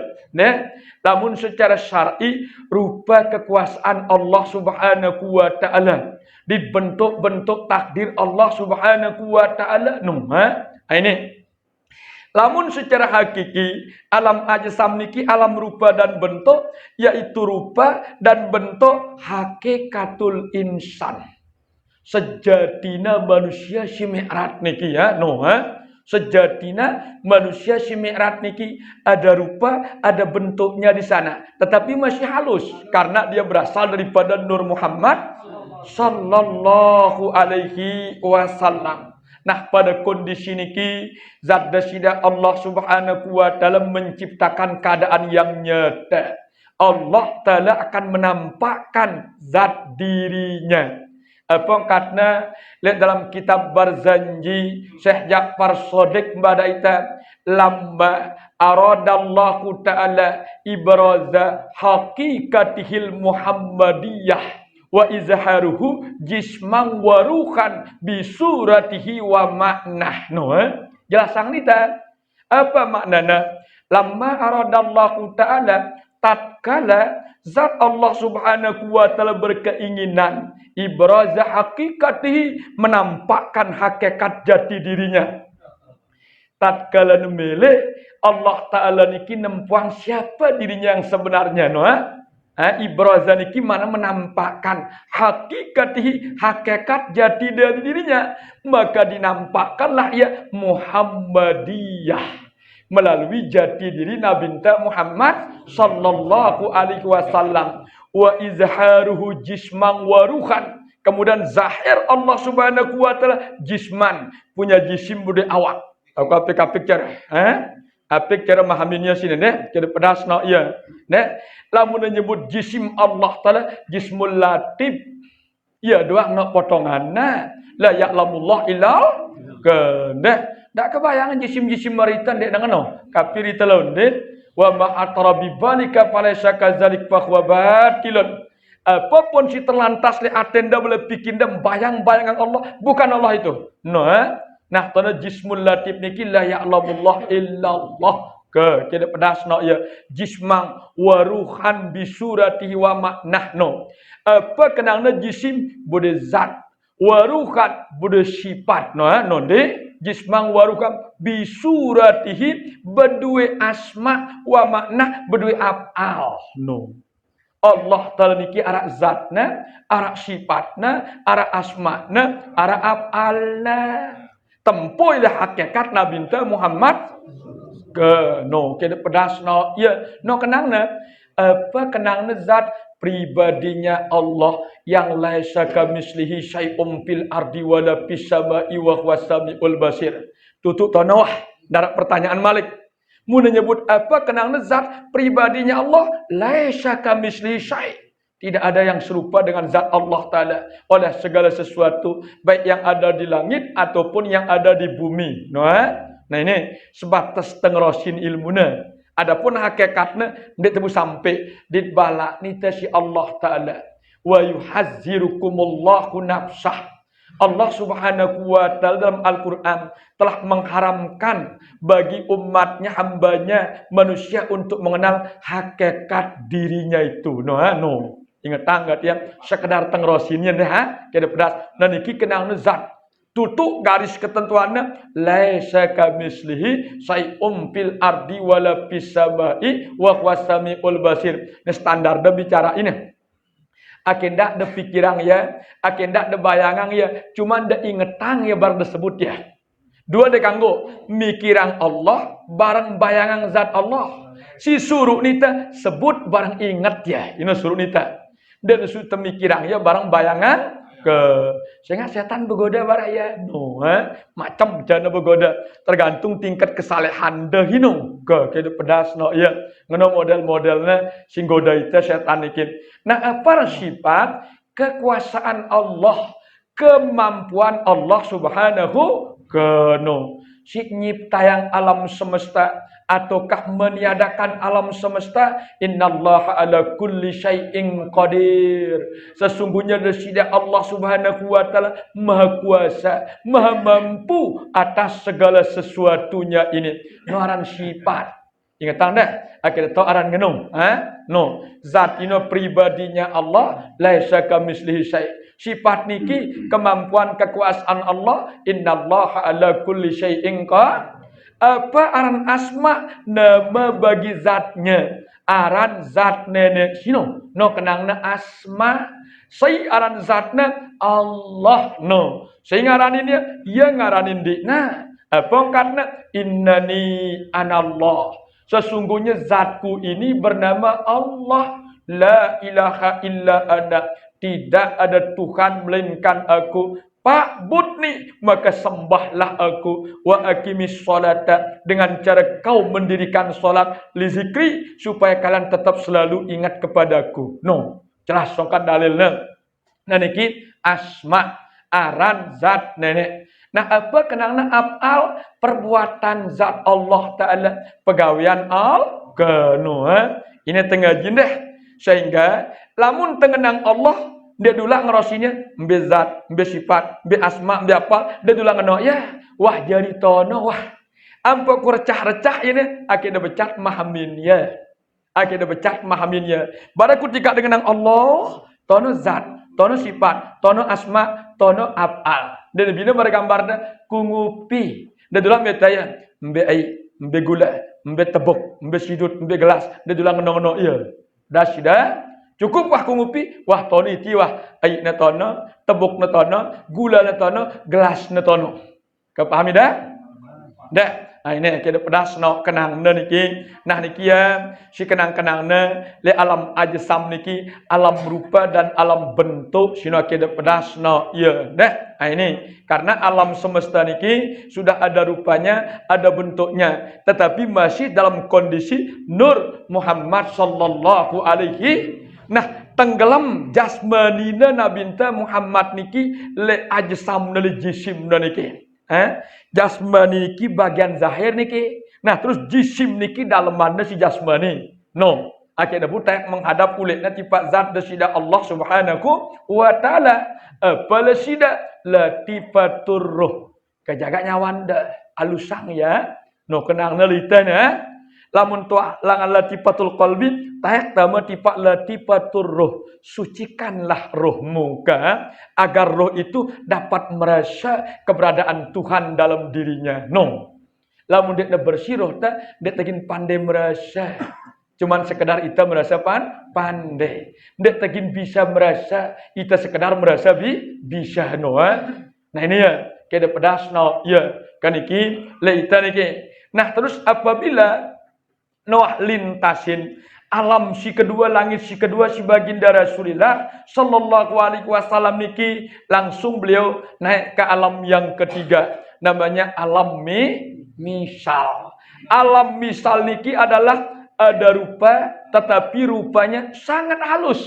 Namun secara syar'i rupa kekuasaan Allah Subhanahu wa taala. Dibentuk-bentuk takdir Allah Subhanahu wa taala. Ini. Lamun secara hakiki alam ajsam niki alam rupa dan bentuk, yaitu rupa dan bentuk hakikatul insan. Sejatina manusia si mi'rat niki ya, Sejatina manusia si mi'rat niki ada rupa, ada bentuknya di sana, tetapi masih halus karena dia berasal daripada Nur Muhammad sallallahu alaihi wasallam. Nah, pada kondisi niki zat dasida Allah Subhanahu wa taala menciptakan keadaan yang nyata. Allah taala akan menampakkan zat dirinya. Apa katna lihat dalam kitab Barzanji Syekh Ja'far Shadiq mbadaita lamba aradallahu taala ibraza haqiqatihil muhammadiyah wa izharuhu jisman wa ruhan bisuratihi wa maknah. Jelasang nita apa maknana? Lamma aradallahu ta'ala, tatkala zat Allah Subhanahu wa taala berkeinginan ibraza haqiqatihi, menampakkan hakikat jati dirinya. Tatkala nemele Allah taala niki nempuang siapa dirinya yang sebenarnya. Ibraza niki mana menampakkan hakikatihi, hakikat jati dari dirinya, maka dinampakkanlah ya Muhammadiyah melalui jati diri Nabi Muhammad sallallahu alaihi wasallam. Wa izharuhu jisman wa ruhan, kemudian zahir Allah Subhanahu wa taala jisman, punya jisim bude awak. Aku apik cara apik cara memahaminya sini cara pedas ya. Lamun menyebut jisim Allah taala jismul latif, ya doang potonganna la ya'lamullah illal dak kebayangan jisim-jisim maritan dek dengan kafir telon wa ma atrabi balika falaysa kadzalik fa huwa batilun. Apapun si terlantas le atenda boleh pikinda bayang-bayangan Allah, bukan Allah itu. Nah, tanda jismul latif niki la ya'lamullah illallah. Kena pedas ya jismang wa ruhan bisuratihi wa maknahno. Apa kenangna jisim bude zat, wa ruhan bude sifat. Jismang wa ruhan bisuratihi bedue asma wa makna bedue af'al. Allah taala niki arak zatna, arak sifatna, arak asmana, arak af'alna. Tempoilah hakikat Nabi Muhammad kena pedas kenangna apa kenangna zat pribadinya Allah yang laisa kamislihi syai'um fil ardi wala fis samai wa huwas samiul basir. Tutup tanawah darat pertanyaan Malik. Mun menyebut apa kenangna zat pribadinya Allah laisa kamislihi syai'. Tidak ada yang serupa dengan zat Allah Ta'ala oleh segala sesuatu, baik yang ada di langit ataupun yang ada di bumi. Nah ini sebatas tengerosin ilmuna. Adapun hakikatnya dia temu sampai di balak nita si Allah Ta'ala. Wa yuhazzirukumullahu nafsah. Allah Subhanahu wa taala dalam Al-Qur'an telah mengharamkan bagi umatnya, hambanya, manusia untuk mengenal hakikat dirinya itu. Ingat tanggat ya, sekedar tengerosinnya kena pedas. Dan iki kenang zat. Tutup garis ketentuannya laisa kamislihi syai'um fil ardi wala fis samai wa huwas samiul basir. Ini standar dah bicara ini. Akendak de pikiran ya, akendak de bayangan ya, cuma de ingetang ya bar disebut ya. Dua de kanggo mikiran Allah bareng bayangan zat Allah. Si suruh nita sebut bareng ingat ya. Ini suruh nita. dan su temikirang ya barang bayangan ke sehingga setan begoda baraya no macam jana begoda tergantung tingkat kesalehan dah hino ke kedu pedas no ya ngono model-modelnya sing goda itu setan ikin. Nah apa sifat kekuasaan Allah, kemampuan Allah subhanahu keno si nyipta alam semesta ataukah meniadakan alam semesta. Innallaha ala kulli syai'in qadir. Sesungguhnya desida Allah subhanahu wa ta'ala maha kuasa, maha mampu atas segala sesuatunya ini. Noaran sifat. Ingat dah, akhirnya tahu aran genung, no, zat ino pribadinya Allah, laisa kamislihi syai'. Sifat niki kemampuan kekuasaan Allah. Innallaha ala kulli syai'in qadir. Apa aran asma nama bagi zatnya, aran zat nenek sino no kenangna asma sai aran zatna Allah no sai ngaranin dia ngaranin di nah apa karena innani anallah, sesungguhnya zatku ini bernama Allah, la ilaha illa ana, tidak ada Tuhan melainkan aku. Pak Budni, maka sembahlah aku. Wa aqimis sholata, dengan cara kau mendirikan solat, li zikri, supaya kalian tetap selalu ingat kepadaku. No, jelas songkat dalilnya. Nah niki asma aran zat nenek. Nah apa kenangna af'al perbuatan zat Allah Ta'ala, pegawian al kenu ini tengah jindah sehingga lamun tengenang Allah dia dulang ngerosinya mbe zat, mbe sifat, mbe asma, mbe apa, dia dulang ngeno ya, wah jadi tono, wah ampo ku recah-recah ini, akhirnya becat mahaminnya, akhirnya becat mahaminnya. Baraku ketika dengan Allah, tono zat, tono sifat, tono asma, tono af'al. Dan bila mereka gambarnya kungupi, dia dulang betaya, mbe ai, mbe gula, mbe tebuk, mbe sidut, mbe gelas, dia dulang ngeno-ngeno iya, dah sudah. Cukup wah kungupi, wah tono iti wah air na tono, tebuk na tono, gula na tono, gelas na tono. Kau pahami dah? Dah. Nah ini kita pedas no kenang na niki. Nah niki ya si kenang-kenang na le alam ajsam niki, alam rupa dan alam bentuk sino kita pedas no ya. Dah. Nah ini karena alam semesta niki sudah ada rupanya, ada bentuknya, tetapi masih dalam kondisi Nur Muhammad sallallahu alaihi. Nah, tenggelam jasmanina nabinta Muhammad niki le ajsam le jisim niki. Jasmani niki bagian zahir niki. Nah, terus jisim niki dalamannya si jasmani. No, akhirnya buta menghadap kulitnya tipe zat desida Allah Subhanahu wa taala. Apala sida latifatur ruh. Kejaga nyawanda alusang ya. No kenang nelitana. Lamun tuah langan latifatul qalbi tayak tama tipak latifatur ruh, sucikanlah rohmu agar roh itu dapat merasa keberadaan Tuhan dalam dirinya. No, lamun dia bersih roh dia tegin pandai merasa. Cuman sekedar kita merasa pandai. Dia tegin bisa merasa, kita sekedar merasa bisa no. Nah ini ya, kita pedas no ya kan iki leita niki. Nah terus apabila Noah lintasin alam si kedua, langit si kedua, si baginda Rasulullah sallallahu alaihi wasallam niki, langsung beliau naik ke alam yang ketiga, namanya alam misal. Alam misal niki adalah ada rupa, tetapi rupanya sangat halus,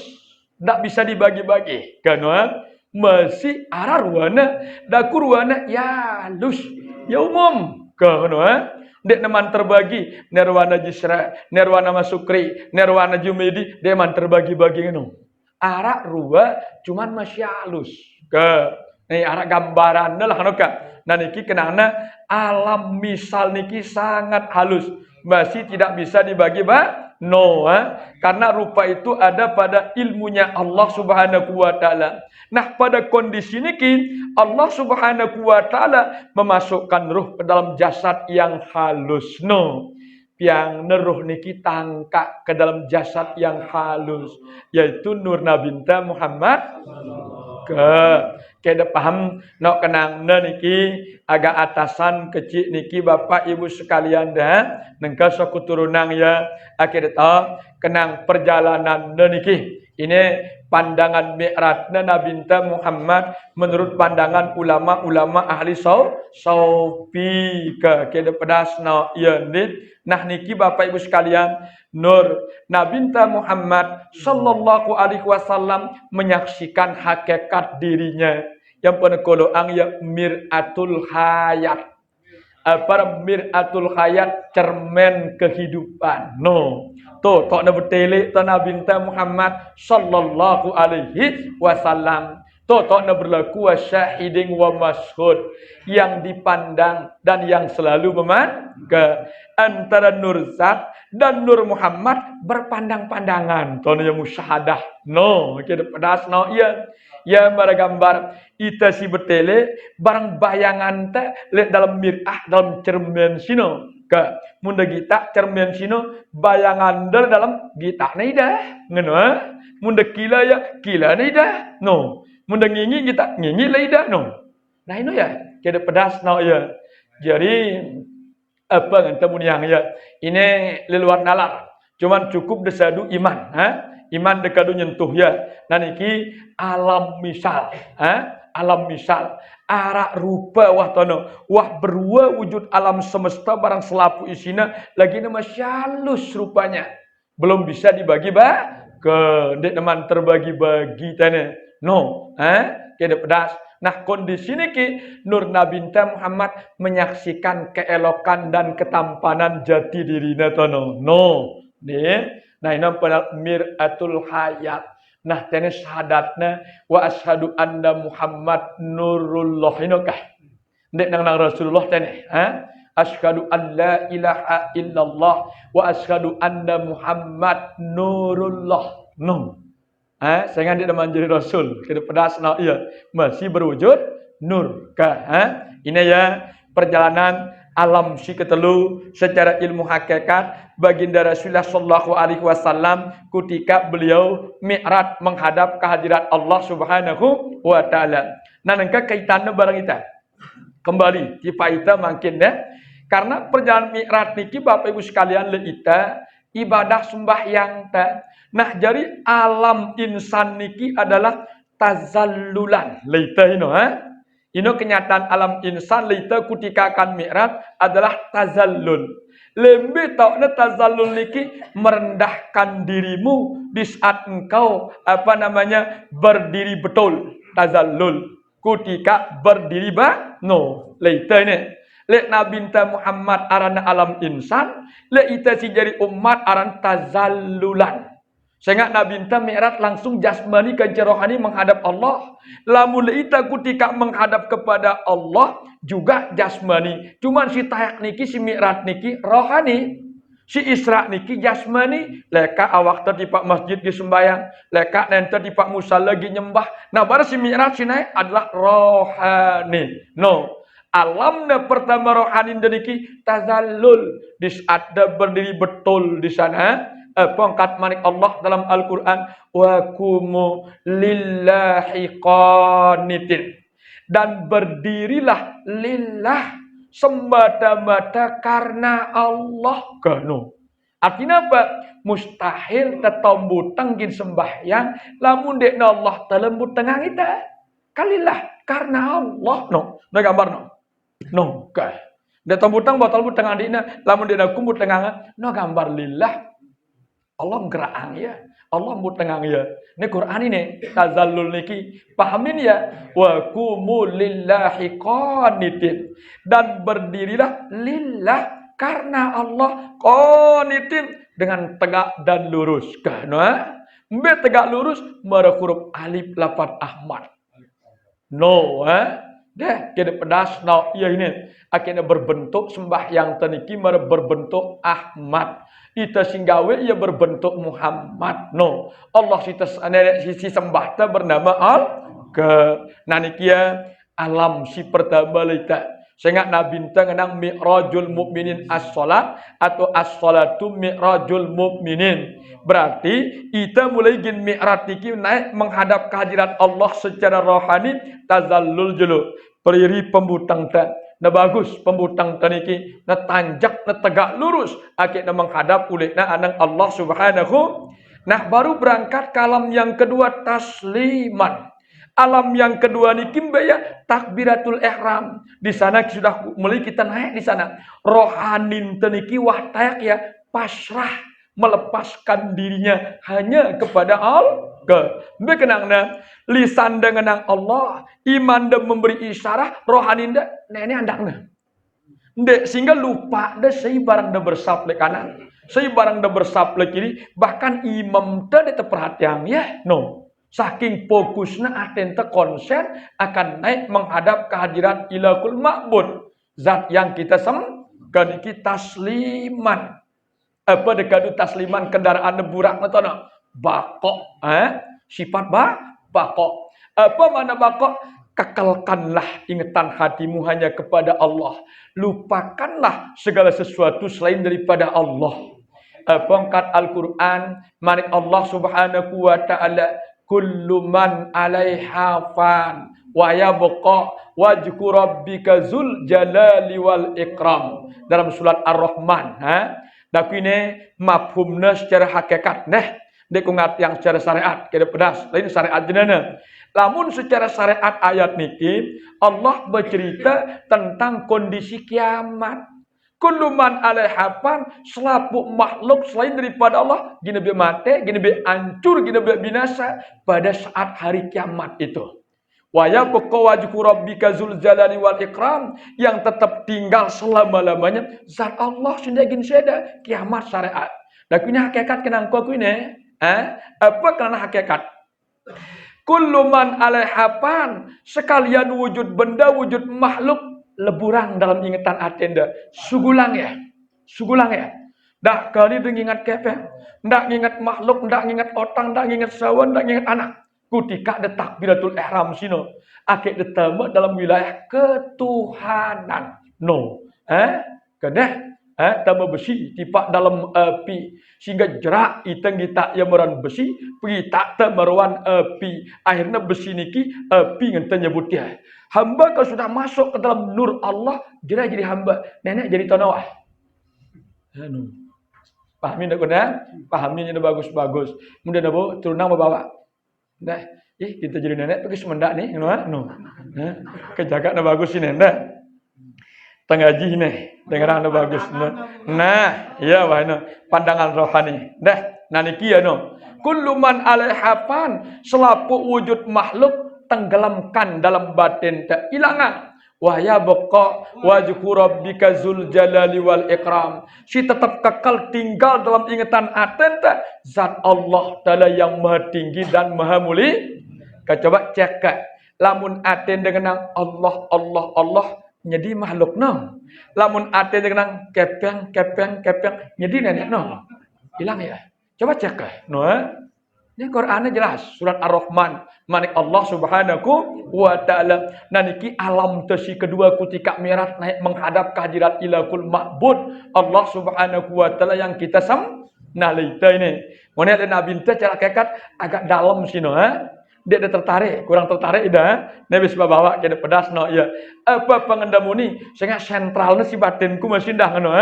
tidak bisa dibagi-bagi. Karena masih arah ruana, daku ruana ya halus, ya umum. Karena dek neman terbagi nirwana jisra, nirwana masukri, nirwana jumedi, dia man terbagi-bagi ngono. Arak rua cuman masih halus. Ke nih arak gambaran lah kan kak. Nah niki kenana alam misal niki sangat halus, masih tidak bisa dibagi no, karena rupa itu ada pada ilmunya Allah Subhanahu wa taala. Nah, pada kondisi niki Allah Subhanahu wa taala memasukkan ruh ke dalam jasad yang halus. No. Yang neruh niki tangkak ke dalam jasad yang halus, yaitu Nur Nabinta Muhammad kita paham no kenang niki agak atasan kecil niki Bapak Ibu sekalian dah nengka sok turunang ya akhirnya kenang perjalanan niki ini pandangan mi'rajna Nabi Muhammad menurut pandangan ulama-ulama ahli saufi ke pedas no ya nah niki Bapak Ibu sekalian nur Nabi Muhammad sallallahu alaihi wasallam menyaksikan hakikat dirinya yang penekoloang ya mir'atul hayat para mir'atul hayat cermin kehidupan no tuh tok na bertelik ta Nabi Muhammad sallallahu alaihi wasallam tuh tok na berlaku wa syahidin wa masyhud yang dipandang dan yang selalu memandang antara Nur Zat dan Nur Muhammad berpandang-pandangan tuh yang musyahadah no kita pedas no ya bara gambar ita si betele barang bayangan teh lihat dalam mir'ah dalam cermin sino ke munda kita cermin sino bayangan dalam kita dah ngono munda kila ya kila dah no munda ngingi kita ngingi dah no nah ini ya kita pedas no ya jadi apa ngentemu yang ya ini leluar nalar cuman cukup desadu iman iman dekadu nyentuh ya naniki alam misal alam misal arak rupa wah tono wah berua wujud alam semesta barang selapu isina lagi nama halus rupanya belum bisa dibagi ke dek teman terbagi-bagi tane no kede pedas nah kondisi niki Nur Nabi Muhammad menyaksikan keelokan dan ketampanan jati dirina tono no nih nah ini pada mir'atul hayat. Nah tene syahadatna wa asyhadu anna Muhammad nurullah inokah. Ndek nang Rasulullah tene, asyhadu an la ilaha illallah wa asyhadu anna Muhammad nurullah. No. Saya ngandik menjadi rasul. Kita pedas nah iya masih berwujud nur ini ya perjalanan alam si ketelu secara ilmu hakikat baginda Rasulullah sallallahu alaihi wasallam ketika beliau mi'raj menghadap kehadirat Allah Subhanahu wa taala. Nah nengka kaitannya barang kita. Kembali tipa ita makin ya. Karena perjalanan mi'raj niki Bapak Ibu sekalian le ita ibadah sembahyang ta. Nah jadi alam insan niki adalah tazallulan. Leita ino Ino kenyataan alam insan leita ketika akan mi'raj adalah tazallul. Lebih tahu tazallul niki merendahkan dirimu di saat engkau berdiri betul. Tazallul ketika berdiri no leita ini. Le Nabi Muhammad arana alam insan, le ita si jadi umat aran tazallulan. Sehingga Nabi mi'raj langsung jasmani ke rohani menghadap Allah. Lamun ita ketika menghadap kepada Allah juga jasmani. Cuman si tayak niki si mi'raj niki rohani. Si Isra niki jasmani. Leka awak di pak masjid di sembayang. Leka nanti di pak musala lagi nyembah. Nah baru si mi'raj si naik adalah rohani. No. Alamnya pertama rohani niki tazallul. Di saat berdiri betul di sana. Pangkat manik Allah dalam Al-Quran wa kumu lillahi qanitin dan berdirilah lillah semata-mata karena Allah kanu. Artinya apa? Mustahil tetombu tenggin sembahyang lamun dekna Allah telembut tengah kita. Kalilah karena Allah no. Nah gambar no. No kah. Detombu teng botol bu tengah dina lamun dina kumbut tengah no gambar lillah. Allah ngeraang ya. Allah mutengang ya. Ini Quran ini tazallul niki pahamin ya. Wa kumu lillahi qanitin dan berdirilah lillah karena Allah qanitin dengan tegak dan lurus. Karena mbe tegak lurus mara huruf alif lafaz Ahmad. No, deh kita pedas no iya ini akhirnya berbentuk sembahyang teniki mara berbentuk Ahmad. Ita singgawe ia berbentuk Muhammad. No. Allah si sembah ta bernama nanikia alam si pertama lita. Sehingga Nabi ngenang mi'rajul mukminin as-salat atau as-salatu mi'rajul mukminin. Berarti ita mulai gin mi'raj niki naik menghadap kehadirat Allah secara rohani tazallul julu. Periri pembutang ta. Nah bagus pembutang taniki, nah tanjak, nah tegak lurus, akhirnya menghadap oleh anang Allah Subhanahu Nah, baru berangkat ke alam yang kedua tasliman. Alam yang kedua ni kimbaya takbiratul ihram. Di sana sudah mulai kita naik di sana. Rohanin teniki wahtayak ya pasrah melepaskan dirinya hanya kepada Allah. Bekenangna lisan dengan Allah, iman dan memberi isyarat, rohanin dah nenek andakna. Ndek sehingga lupa dah sei barang dah bersap le kanan. Sei barang dah bersap le kiri, bahkan imam dah perhatian ya. No. Saking fokusnya atenta konsen akan naik menghadap kehadiran ilahul ma'bud. Zat yang kita sembahkan kita tasliman. Apa dekadu tasliman kendaraan burak natono? Bakok, sifat bakok. Apa mana bakok? Kekalkanlah ingatan hatimu hanya kepada Allah. Lupakanlah segala sesuatu selain daripada Allah. Pangkat Al-Quran, manik Allah subhanahu wa ta'ala, kullu man 'alaiha fan wa yabqa wajhu rabbika zul jalali wal ikram. Dalam surat Ar-Rahman, dakine mafhumna secara hakikat nah dekungat yang secara syariat kira pedas lain syariat jenana. Lamun secara syariat ayat niki Allah bercerita tentang kondisi kiamat. Kullu man 'alaiha fan, selapu makhluk selain daripada Allah gini be mate, gini be hancur, gini be binasa pada saat hari kiamat itu. Wa yabqa wajhu rabbika zul jalali wal ikram, yang tetap tinggal selama-lamanya zat Allah sendiri seda kiamat syariat. Lakunya hakikat kenang ku ini, apa karena hakikat? Kullu man 'alaiha fan, sekalian wujud benda, wujud makhluk leburang dalam ingatan atenda. Sugulang ya. Dak kali deng ingat kepe. Ndak ingat makhluk, ndak ingat otang, ndak ingat sawan, ndak ingat anak. Kutika de takbiratul ihram sino. Akik detama dalam wilayah ketuhanan. No. Kedah tambah besi tipak dalam api sehingga jerak iteng kita yang meran besi pergi tak meruan api akhirnya besi niki api ngenten nyebut dia hamba kalau sudah masuk ke dalam nur Allah jadi hamba nenek jadi tanawah pahami ndak kena pahaminya udah bagus kemudian apa turunang bawa nah kita jadi nenek pergi semendak nih kejaga na bagus ini ndak tengaji nih dengaran bagus nah iya wahana pandangan rohani nah niki ya no kullu man 'alaiha fan, selapu wujud makhluk tenggelamkan dalam batin tak ilangan wa yabqa wajhu rabbika zul jalali wal ikram, si tetap kekal tinggal dalam ingatan aten tak zat Allah taala yang maha tinggi dan maha mulia. Coba cek lamun aten dengan Allah jadi makhluk no. Lamun ate dengan kepeng jadi nenek no. Hilang ya. Coba cek no. Ini Qur'annya jelas surat Ar-Rahman manik Allah subhanahu wa ta'ala naniki alam tesi kedua ketika mi'raj naik menghadap kehadirat ilahul ma'bud Allah subhanahu wa ta'ala yang kita nalita ini. Mana ada Nabi cara kekat agak dalam sino dia tertarik, kurang tertarik dah. Nabi sebab bawa kena pedas no ya. Apa pengendamu ni? Sehingga sentralnya si batinku masih dah no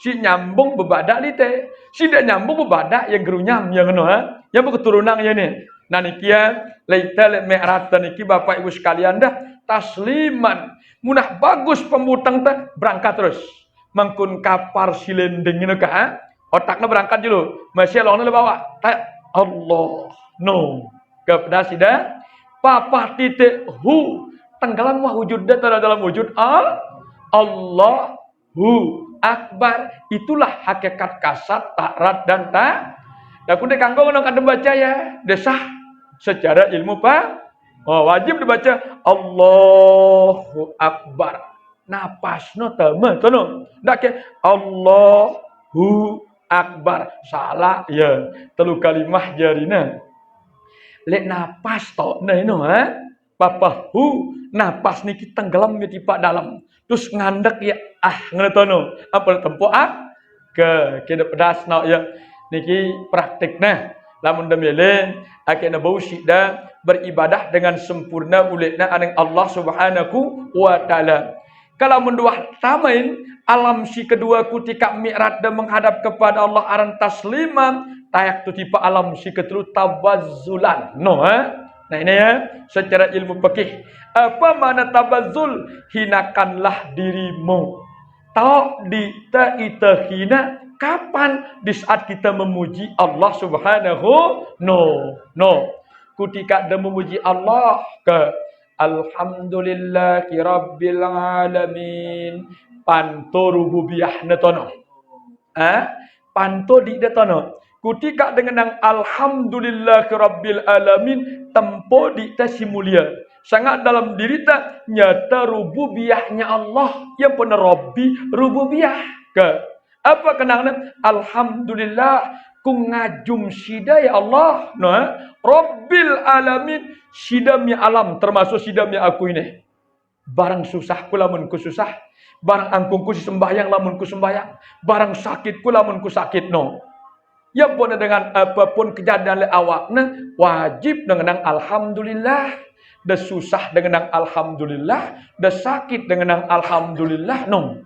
si nyambung bebadak li teh. Si dak nyambung bebadak yang gerunyam yang no yang keturunan ya ni. Nah nikia laita mi'raj niki Bapak Ibu sekalian dah tasliman. Munah bagus pemutang teh berangkat terus. Mangkun kapar silendeng ini ka otaknya berangkat dulu. Masih longnya bawa. Allah no. Kepada sida papa titik hu tenggelam wujudnya dalam wujud Allahu akbar, itulah hakikat kasat takrat dan tak dakun kanggo ngono kadang baca ya desah secara ilmu wajib dibaca Allahu akbar napasno tama tono ndak ke Allahu akbar salah ya telu kalimah jarina lek napas tok nah ino papahu napas niki tenggelam di tipak dalam terus ngandek ya ngetono apa tempo ke kena pedas no ya niki praktik nah lamun demele akena bau sida beribadah dengan sempurna ulekna aning Allah subhanahu wa taala kalau mendua tamain alam si kedua ketika mi'raj dan menghadap kepada Allah aran tasliman tayak tu tipe alam si ketelu tabazzulan. No, Nah ini ya, secara ilmu fikih. Apa makna tabazzul? Hinakanlah dirimu. Tahu ita hina kapan? Di saat kita memuji Allah Subhanahu no. Ketika dia memuji Allah ke alhamdulillahi rabbil alamin. Panto rububiyah netono. Panto di detono. Ketika dengan alhamdulillahi rabbil alamin tempo di tasimulia. Sangat dalam diri tak nyata rububiyahnya Allah yang benar Rabbi rububiyah ke apa kenangan alhamdulillah ku ngajum sida ya Allah no Rabbil alamin sidam ya alam termasuk sidam ya aku ini barang susah ku lamun ku susah barang angkung ku sembahyang lamun ku sembahyang barang sakit ku lamun ku sakit no ya pun dengan apapun kejadian le awakna wajib dengan alhamdulillah. Dah susah dengan alhamdulillah, dah sakit dengan alhamdulillah, no.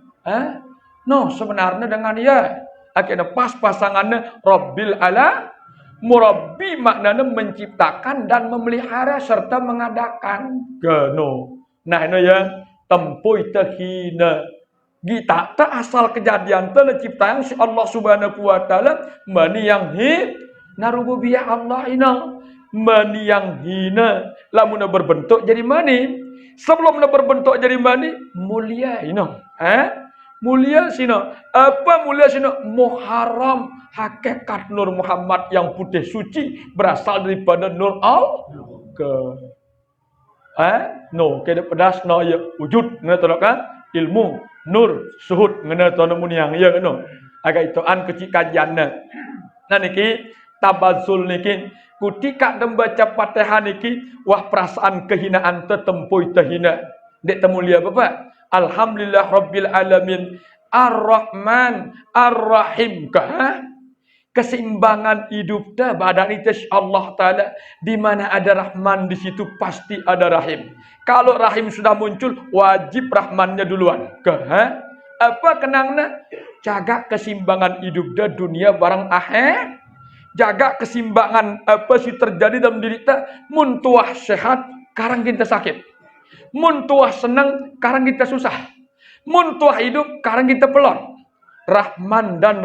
No, sebenarnya dengan ya, akhirnya pas pasangannya Rabbil ala, murabbi maknanya menciptakan dan memelihara serta mengadakan. No. Nah ini ya, tempoi terhina. Kita tak asal kejadian telah ciptaan si Allah Subhanahu wa taala, mani yang narububiyah Allah ina. Mani yang hina lamun berbentuk jadi mani sebelum berbentuk jadi mani mulia ino mulia sino apa mulia sino muharram hakikat Nur Muhammad yang putih suci berasal daripada Nur no kena pedas no ya wujud ngena kan ilmu nur suhud ngena tono muniang ya no agak itu an kecil kajianna nah niki tabazzul niki ketika membaca Fatihah niki wah perasaan kehinaan tetempoi terhina. Dek temulia Bapak. Alhamdulillah rabbil alamin ar-Rahman ar-Rahim keseimbangan hidup dah badan itu Allah taala di mana ada Rahman di situ pasti ada Rahim. Kalau Rahim sudah muncul wajib Rahmannya duluan. Apa kenangna? Jaga keseimbangan hidup dah dunia barang akhir. Jaga keseimbangan apa sih terjadi dalam diri kita. Mun tuah sehat, karang kita sakit. Mun tuah senang, karang kita susah. Mun tuah hidup, karang kita pelon. Rahman dan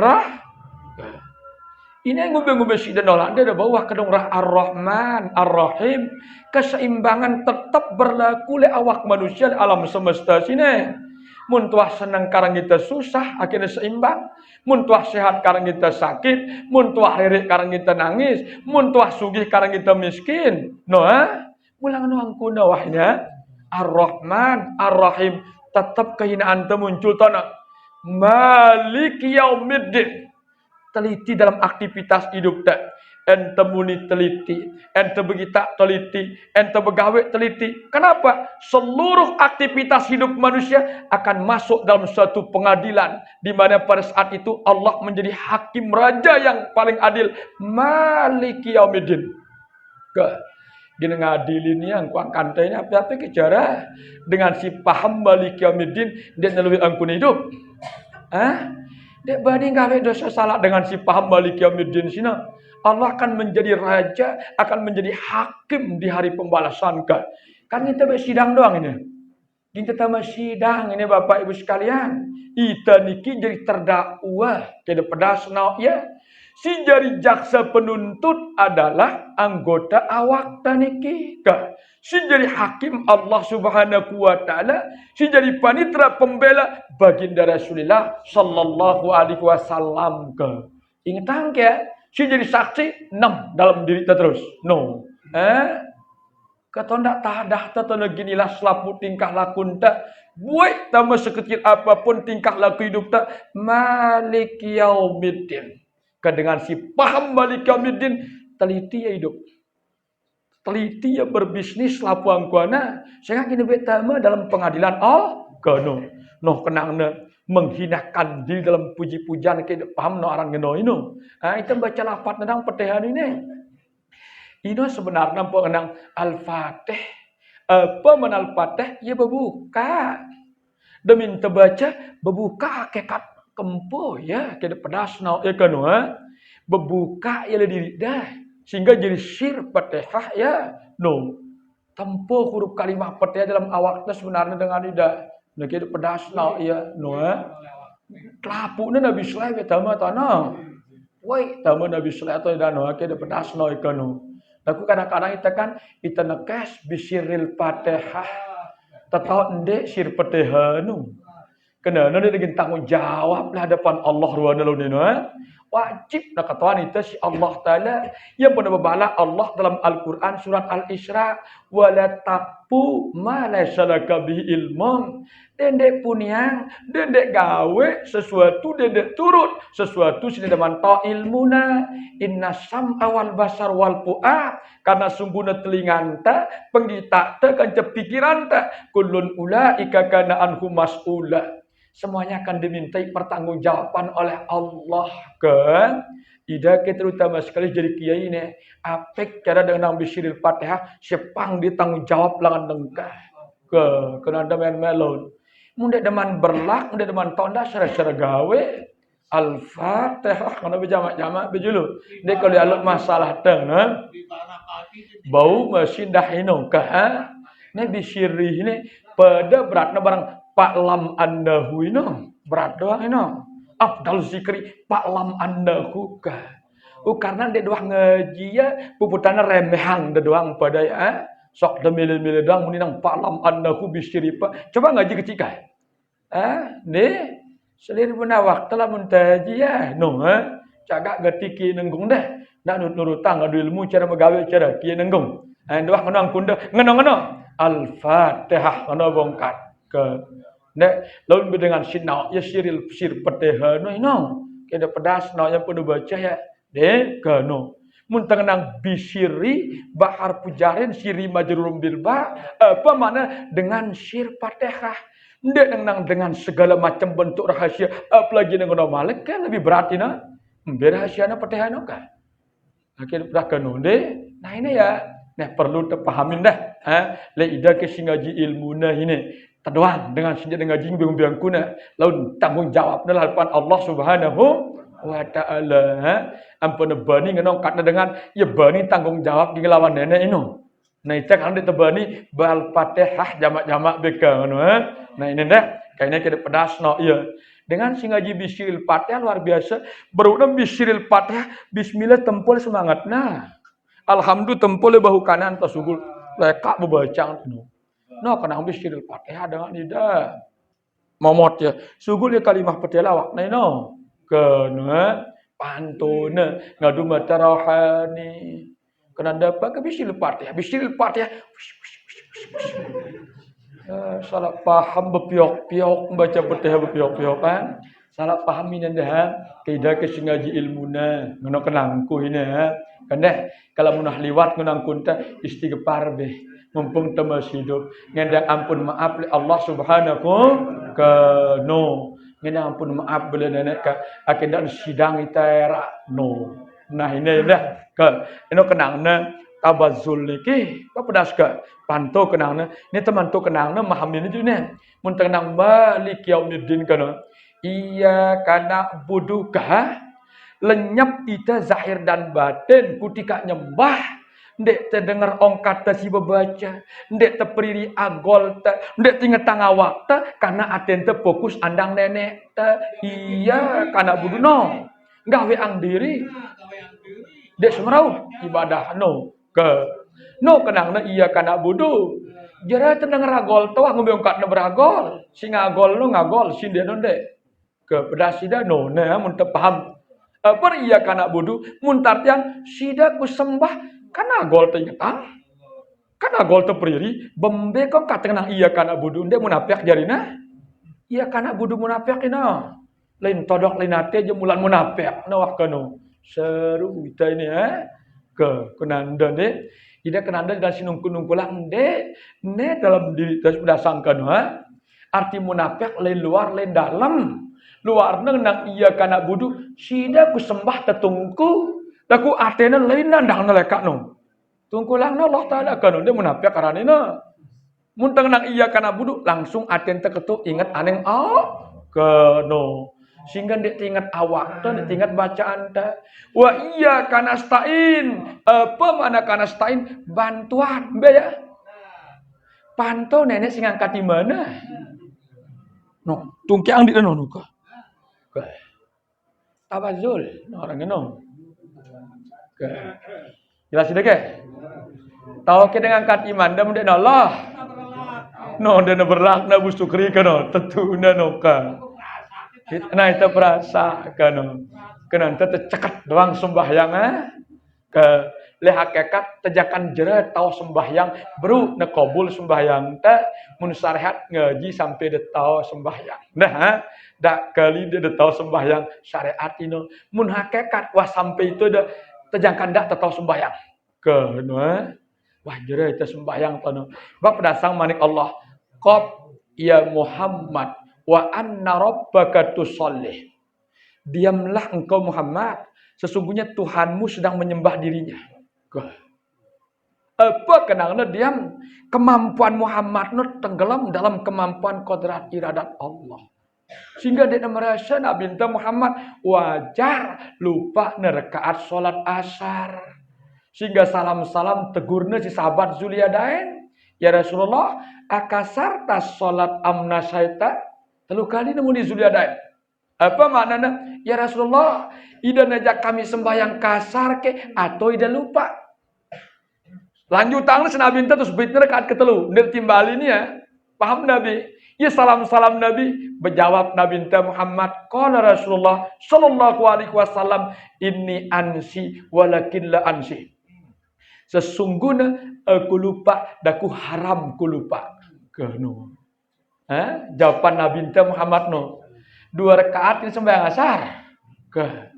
ini yang ngube-ngube si dan nolak. Dia ada bawah kedong ar-Rahman, ar-Rahim. Keseimbangan tetap berlaku le awak manusia alam semesta sini. Mun tuah senang karang kita susah, akhirnya seimbang. Mun tuah sehat karang kita sakit, mun tuah ririk karang kita nangis, mun tuah sugih karang kita miskin. Mulang angkuna wahnya Ar-Rahman, Ar-Rahim tetap kehinaan muncul tanah. Malik Yaumiddin. Teliti dalam aktivitas hidup tak. Ente muni teliti, ente begita teliti, ente begawe teliti. Kenapa? Seluruh aktivitas hidup manusia akan masuk dalam suatu pengadilan di mana pada saat itu Allah menjadi hakim raja yang paling adil. Maliki Yaumiddin. Gini ngadilin yang kuang kantainya apa-apa kecara dengan si paham Maliki Yaumiddin dia melalui angkun hidup. Dia banding gawe dosa salah dengan si paham Maliki Yaumiddin sini. Allah akan menjadi raja, akan menjadi hakim di hari pembalasan. Kan kita bersidang doang ini. Kita tambah sidang ini Bapak Ibu sekalian. Ita niki jadi terdakwa. Tidak pedas ya. Si jari jaksa penuntut adalah anggota awak taniki. Si jadi hakim Allah Subhanahu wa taala, si jadi panitera pembela baginda Rasulullah sallallahu alaihi wasallam. Ingat ya? Si jadi saksi 6 dalam diri kita terus. No. Kata ndak tadah tatana ginilah selapu tingkah laku tak. Buat tambah sekecil apapun tingkah laku hidup tak. Malik Yaumiddin. Dengan si paham Malik Yaumiddin teliti ya hidup. Teliti ya berbisnis lapu angkuana. Saya kini betama dalam pengadilan no kenangna menghinakan diri dalam puji-pujian ke paham no orang ngeno ino. Itu baca lafaz tentang petihan ini. Ino sebenarnya pengenang Al-Fatih. Apa men Al-Fatih? Ya berbuka. Demi terbaca berbuka hakikat kempo ya ke pedas no ya kanu Berbuka ya diri dah. Sehingga jadi syir Fatihah ya. No. Tempuh huruf kalimah Fatihah dalam awaknya sebenarnya dengan lidah. Nah kita pedas nak ya. No. Kelapuknya Nabi Sulaiman tama tanah. Woi, tama Nabi Sulaiman dan no. Kita pedas no ikanu. Aku kadang-kadang kita nekes bisiril Fatihah. Tetap ndek sir Fatihah nu. Kena dia dengan tanggung jawab lah depan Allah ruana lalu ni. Wajib nak kata wanita si Allah Ta'ala yang pernah berbalak Allah dalam Al-Quran surat Al-Isra wala taqfu ma laysa laka bihi ilmun. Dendek puniang, dendek gawe sesuatu dendek turut sesuatu sini deman ta ilmuna inna sam'a wal basar wal fu'ad karena sungguhnya telinganta penggita ta kan pikiran ta kullun ulaika kana anhu mas'ula. Semuanya akan dimintai pertanggungjawaban oleh Allah kan. Ida kita terutama sekali jadi kiai ini apik cara dengan bisiril Fatihah sepang ditanggung jawab langan dengkah ke kena demen melon. Mundek deman berlak, mundek deman tonda secara gawe Al-Fatihah kana berjamak-jamak bejulu. Dek kalau dialog masalah teng bau mesin dah ino ka. Ne bisirih ini pada beratna barang Pak lam annahu ino berat doang ino afdal zikri pak lam annahu ka karena dia doang ngaji ya puputana remehan dia doang pada ya sok demile-mile doang muni nang pak lam annahu bisiripa coba ngaji ketika ne selir puna waktu lah muntaji ya no cagak getiki nenggung dah nak nurutang adu ilmu cara begawe cara kieu nenggung doang ngenong kunda ngeno Al-Fatihah ngono bongkat ke nek lalu dengan sinau ya sir Fatihah no ino kena pedas no yang pun baca ya de kano mun tengenang bisiri bahar pujarin siri majrurum bil ba apa makna dengan sir Fatihah ndek nang dengan segala macam bentuk rahasia apalagi nang malik kan lebih berat ina berahasiana Fatihah no kan akhir dah kano de nah ini ya nah perlu terpahamin dah le ida ke singaji ilmu nah ini doang dengan senjata dengan jing biang kuna lalu tanggung jawabnya hadapan Allah Subhanahu wa taala ampun bani ngenong katna dengan ya bani tanggung jawab di lawan nenek ino nah itu kan ditebani bal Fatihah jamak-jamak beka ngono nah ini dah kayaknya kita pedas no iya dengan singaji bisiril Fatihah luar biasa berudam bisiril Fatihah bismillah tempul semangat nah alhamdulillah tempul bahu kanan tasugul lekak bebaca no no kena ambil siril Fatihah dengan lidah momot ya sugul ya kalimah Fatihah awak no kena pantuna ngadu mata rohani kena dapat ke bisiril Fatihah salah paham bepiok-piok membaca Fatihah bepiok-piok kan salah paham ini dah kaidah kesengaji ilmuna ngono kenangku ini kan dah kalau munah liwat ngenang kunta istighfar beh mumpung masih hidup ngendang ampun maaf li Allah Subhanahu ke no ngendang ampun maaf bila nenek ka akan sidang itera no nah ini dah ke ini kenangna tabazul niki apa pedas ke panto kenangna ini teman tu kenangna mahamin itu ne mun tenang balik yaumidin kana iya kana buduka lenyap ita zahir dan batin kutika nyembah ndek terdengar ongkat ta si bebaca ndek terperiri agol ta ndek tingetang awak ta karena aten te fokus andang nenek ta iya kana buduno gawe ang diri ndek semerau ibadah no ke no kenangna iya kana budu jara terdengar agol ta ngombe ongkat na beragol sing agol no ngagol sinde ndek ke pedas sida no nah mun paham apa iya kana budu mun tartian sida ku sembah kana gol tingetang kana gol terperiri bembe kong katenang iya kana budu ndek munafik jarina iya kana budu munafik ina lain todok lain ate je mulan munafik na wakano seru kita ini ke kenanda de ida kenanda dan sinungkul-nungkulang de ne dalam diri sudah sangkan arti munafik lain luar lain dalam luar nang iya kana budu sida ku sembah tetungku laku atena lain nandang nalekak no. Tungkulang Allah Ta'ala kan dia munafik karanina. Muntang nang iya kana budu langsung aten teketu ingat aneng keno. Sehingga dia ingat awak tu, dia ingat bacaan tu. Wa iya kanastain. Apa makna kanastain? Bantuan. Ya. Pantau nenek sing angkat di mana? No, tungkiang di no nuka. Tabazul, no orang no. Jelas sudah ke? Tahu ke dengan angkat iman dan mudah Allah. No, dan berlak na busukri kano, tentu na no ka. Nah itu perasa kano. Kena tercekat doang sembahyang ke le hakikat tejakan jerat tahu sembahyang beru na kabul sembahyang ta mun syariat ngaji sampai de tahu sembahyang. Nah, dak kali dia tahu sembahyang syariat ini mun hakikat wah sampai itu dah tejakan dak tahu sembahyang. Ke no wah jerat itu sembahyang tano. Bab dasang manik Allah. Qab ya Muhammad wa anna rabbaka tusallih. Diamlah engkau Muhammad, sesungguhnya Tuhanmu sedang menyembah dirinya. Apa kenapa diam? Kemampuan Muhammad tenggelam dalam kemampuan kodrat iradat Allah. Sehingga dia merasa Nabi Muhammad wajar lupa nerekaat sholat asar. Sehingga salam-salam tegurnya si sahabat Zuliadain. Ya Rasulullah, akasarta sholat amna syaita. Telu kali nemu di Zuliadain. Apa maknanya? Ya Rasulullah, ida najak kami sembahyang kasar ke atau ida lupa. Lanjutan Nabi terus bitnya rakaat ketelu. Nil timbali ini ya. Paham Nabi? Ya salam-salam Nabi. Berjawab Nabi Muhammad. Qala Rasulullah sallallahu alaihi wasallam, inni ansi walakin la ansi. Sesungguhnya aku lupa, daku haram ku lupa. Keno. Jawaban Nabi Muhammad no. 2 rakaat ini sembahyang asar. Ke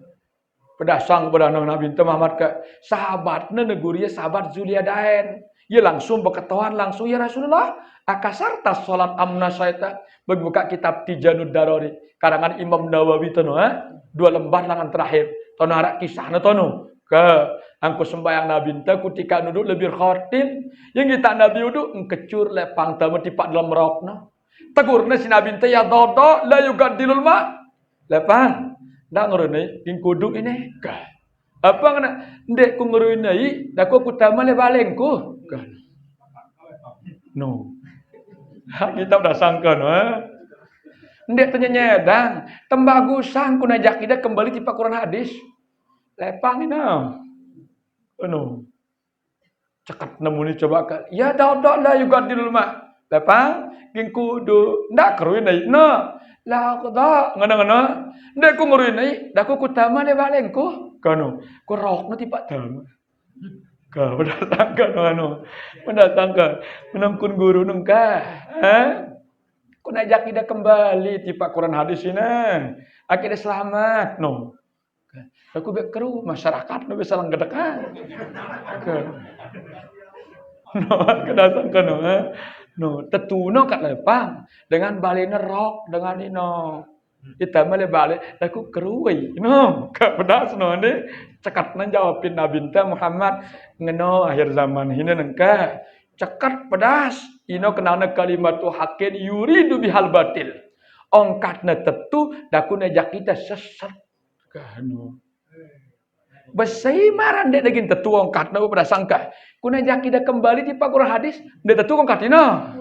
pedasang pada Nabi Muhammad ke sahabatnya negurinya sahabat Zuliadain. Ya langsung berketahuan langsung ya Rasulullah. Akasar tas salat amna syaita. Berbuka kitab Tijanud Darori. Karangan Imam Nawawi tono 2 lembar langan terakhir. Tono arak kisahnya tono. Ke angku sembahyang Nabi ketika duduk lebih khawatir. Yang kita Nabi duduk ngkecur lepang tamu tipak dalam rokna. Tegurna si Nabi ya dodo la yugadilul ma. Lepang. Ndak ngerenai ing kuduk ini. Apa ngana? Ndek ku ngerenai, dak ku utama le balengku. No. Kita udah sangka no. Ndek tanya nyedang, tembagusan ku najak kita kembali tipa Quran hadis. Lepang ini. No. Cekat nemu ni coba ke. Ya dodo la yugadilul ma. Lepang ging kudu ndak keruin nai no la qada ngana ndak ku nguruin nai dak ku utama le balengku kanu ku rokno tipak dam ka mendatang ka anu mendatang ka menangkun guru nungka ku najak ida kembali tipak Quran hadis ini akhirnya selamat no aku be keru masyarakat no bisa langgedekan ke no kedatang ka no, tetuno kat lepang dengan balena rok dengan ino. Kita male balik aku keruai. No, ke pedas no ni cekat nan jawabin Nabi Muhammad ngeno akhir zaman hina nengka. Cekat pedas ino kenana kalimatu haqqin yuridu bihal batil. Ongkatna tetu daku najak kita sesat kanu. Besaimaran dek daging tetu ongkat na pada sangka. Kuna jaki dah kembali di Quran hadis, dek tetu ongkat ina.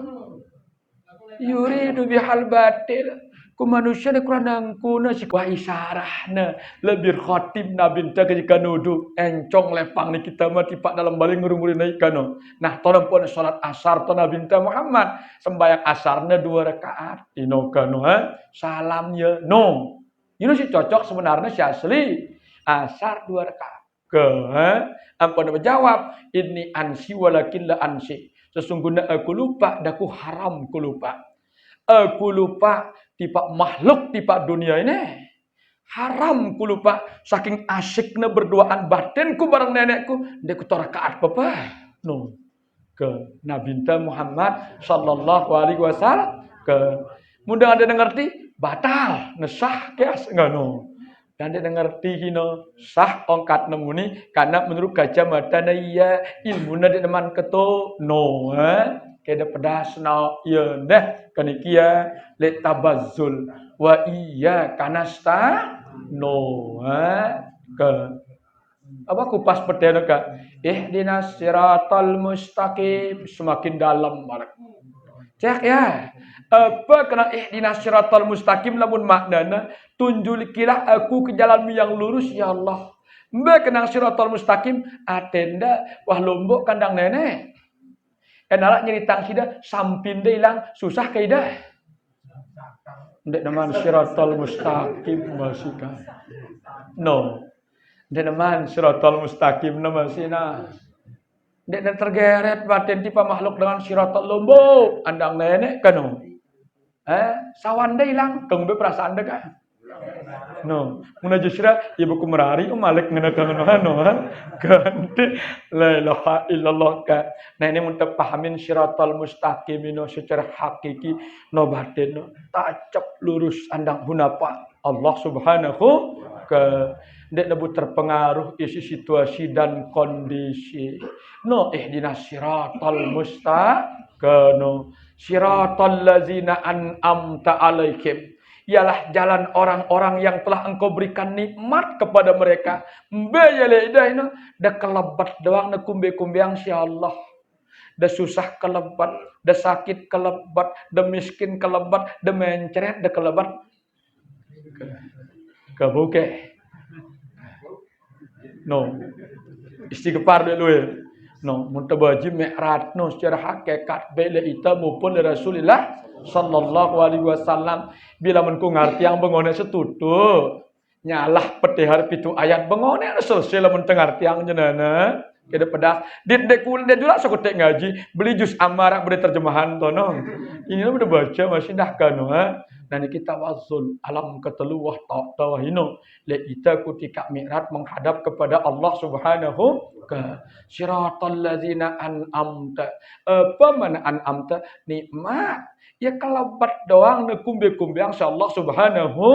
Yuridu bihal batil. Ku manusia dek Quran nangkuna si wah isarahna lebih khatib nabi ta ketika nudu encong lepang ni kita mati pak dalam balik ngurung-ngurung naik kano. Nah tonton pun salat asar to nabi Muhammad sembahyang asarna 2 rakaat. Ino kano salamnya no. Ini sih cocok sebenarnya si asli. Asar 2 rakaat. Ampun menjawab, ini ansi walakin la ansi. Sesungguhnya aku lupa, daku haram ku lupa. Aku lupa tipe makhluk tipe dunia ini. Haram ku lupa. Saking asyiknya berduaan batinku bareng nenekku. Dia ku rakaat apa? No. Ke Nabi Muhammad sallallahu alaihi wasallam. Ke mudah ada ngerti? Batal. Nesah kias enggak no. Dan dia ngerti hino sah ongkat nemuni karena menurut kacamata iya ilmu nade teman keto no keda pedas no iya dah kanikia le tabazzul wa iyyaka nasta'in. Ke apa kupas perdana ka ihdinas siratal mustaqim semakin dalam marak. Cek ya. Apa kena ihdinas siratal mustaqim lamun maknana tunjukilah aku ke jalanmu yang lurus ya Allah. Mbak kenang siratal mustaqim atenda wah lombok kandang nenek. Enalak nyeritang sida sampin de ilang susah kaidah. Ndek naman siratal mustaqim masih kan. No. Ndek naman siratal mustaqim nama sina. Ndek tergeret batin tipa makhluk dengan siratal lombok andang nenek kanu. Sawan de ilang keng be perasaan de kan. No, muna jusra ibu kumerari malik ngena kangen no ganti la ilaha illallah ka. Nah ini untuk pahamin siratal mustaqim no secara hakiki no batin no tacap lurus andang hunapa Allah subhanahu ke ndek lebu terpengaruh isi situasi dan kondisi. No ihdinas siratal mustaqim no siratal ladzina an'amta alaihim. Ialah jalan orang-orang yang telah engkau berikan nikmat kepada mereka. Mbeyale ida ino da kelebat doang da kumbe-kumbeang si Allah. Da susah kelebat, da sakit kelebat, da miskin kelebat, da mencret da kelebat. Kebuke. No. Istighfar dulu ya. No, muntabaji mi'raj no secara hakikat bela ita maupun Rasulullah sallallahu alaihi wasallam bila menku ngarti yang bengone setutu nyalah petihar pitu ayat bengone selesai lamun tengarti yang jenana kede pedas dit dekul de dula sakotek ngaji beli juz amara beli terjemahan tono ini udah baca masih dah kanu dan kita wazul alam keteluwah tawahino le ita kutika mi'raj menghadap kepada Allah subhanahu ka siratal ladzina an'amta apa mana an'amta nikmat ya kalabat doang ne kumbe-kumbeang Allah subhanahu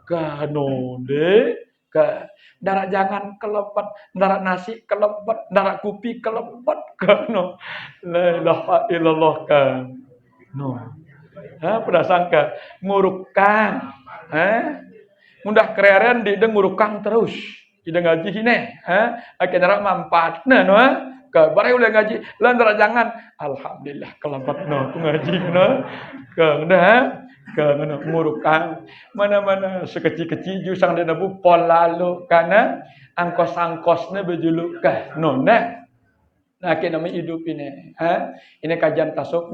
ka nonde ka darat jangan kelebat darat nasi kelebat darat kopi kelebat ka no la ilaha illallah ka no pada sangka ngurukang mudah kereren di ngurukang terus ida ngaji hine akhirnya manfaatna no ke barang udah ngaji lantaran jangan alhamdulillah kelabat no ngaji no ke no ngurukang mana-mana sekecil-kecil jusang dan nabu pol lalu karena angkos-angkosnya berjuluk ke no nah kita nama hidup ini ini kajian tasawuf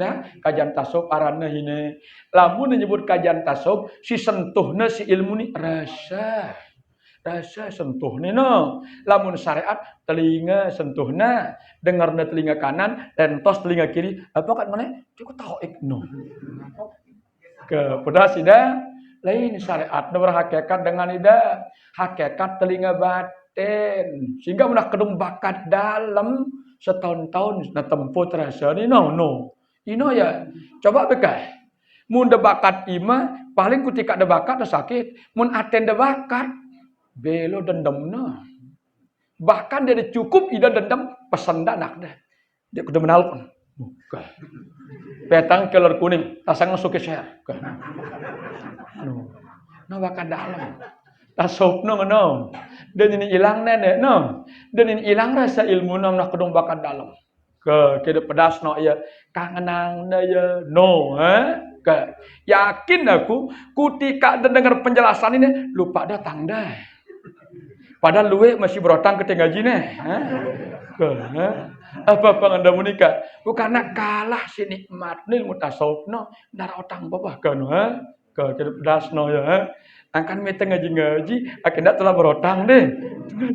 arana ini lamun menyebut kajian tasawuf si sentuhna si ilmu ni rasa sentuhna no lamun syariat telinga sentuhna dengarna telinga kanan lentos telinga kiri apa kan mana cukup tahu no ke pedas ida lain syariat berhakikat dengan ida hakikat telinga batin sehingga mudah kedung bakat dalam setahun-tahun na tempo terasa ni no ino ya coba bekai mun de bakat ima paling ketika de bakat de sakit mun aten de bakat belo dendamna bahkan dia cukup ida dendam pesan anak dah dia kudu menalpon petang kelor kuning tasang suke share no bakat dalam tasawuf no dan ini hilang nenek no dan ini hilang rasa ilmu nak kedung bakat dalam ke kede pedas no ya kangenang na ya no ke yakin aku ketika dengar penjelasan ini lupa datang dah padahal luwe masih berotang ke ngaji nih ke apa anda menikah bukan kalah si nikmat ilmu tasawuf no darah otang babah kan ke kede pedas no ya akan mete ngaji akhirnya telah berotang deh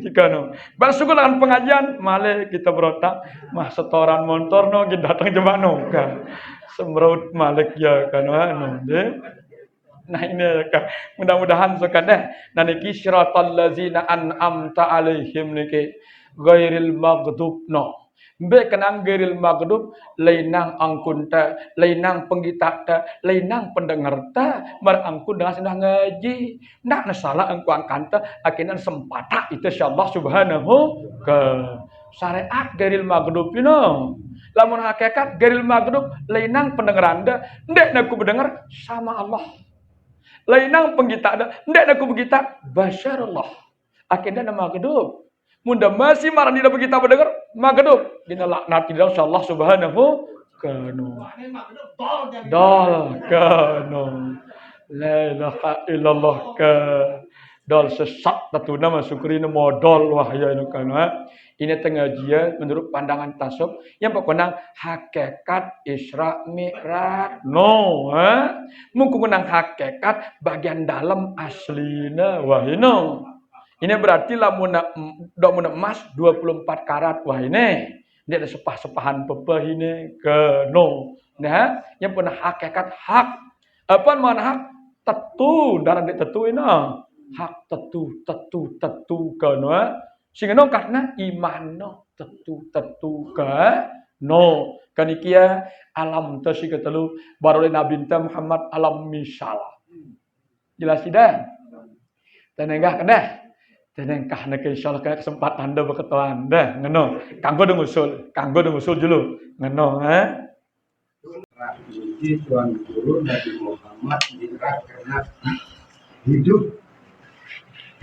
jika no bersyukur dengan pengajian malah kita berotang mah setoran motor no kita datang jemaah no kan semraut malik ya kan no deh nah ini kan mudah-mudahan sukan deh nah niki siratal ladzina an'amta alaihim niki ghairil maghdub no Mbak kenang geril maghdub lainang angkunta lainang penggita ta lainang pendengar ta marangkun dengan sendah ngaji ndak nasalah engko angkanta akhirnya sempata itu insyaallah subhanahu ke syariat geril maghdub pino lamun hakikat geril maghdub lainang pendengar anda ndek naku mendengar sama Allah Lainang penggita ada, ndak ada ku begita basyarullah. Akhirnya nama gedub. Munda masih marah di dalam kita mendengar magedub. Dina laknat di dalam Allah Subhanahu kanu. Dol kanu. La ilaha illallah ka. Dol sesat tatuna masukrina modal wahya inu kana. Ini pengajian menurut pandangan tasawuf yang pokoknya hakikat Isra Mi'raj. No, mungkin menang hakikat bagian dalam aslina wahino. Ini berarti lamun emas 24 karat wah ini. Dia ada sepah-sepahan pepeh ini ke no. Nah, yang pernah hakikat hak. Apa mana hak? Tetu, darah dia tetu ini. Hak tetu ke no. Sehingga no karena iman no tetu ke no. Kanikia alam tesi ketelu baru Nabi Muhammad alam misal. Jelas tidak? Tenengah kena. Tenengkah nak insyaallah kaya kesempatan anda berketuan dah ngeno. Kanggo deng usul dulu. Ngeno Jadi Tuhan Guru Nabi Muhammad digerak karena hidup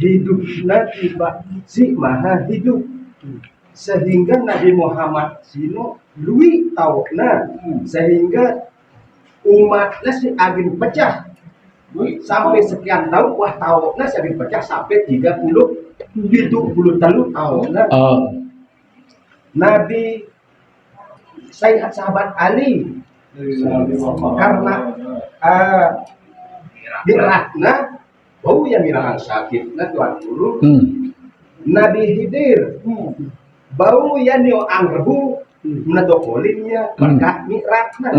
tiba si maha hidup sehingga Nabi Muhammad sino lui tauna sehingga umatnya si agin pecah sampai sekian tahun wah tauna si agin pecah sampai 70 tahun Nabi sahabat Ali karena miratna bau yang mirangan sakit na Tuhan Guru Nabi Hidir bau yang nio angrebu na dokolinnya berkat miratna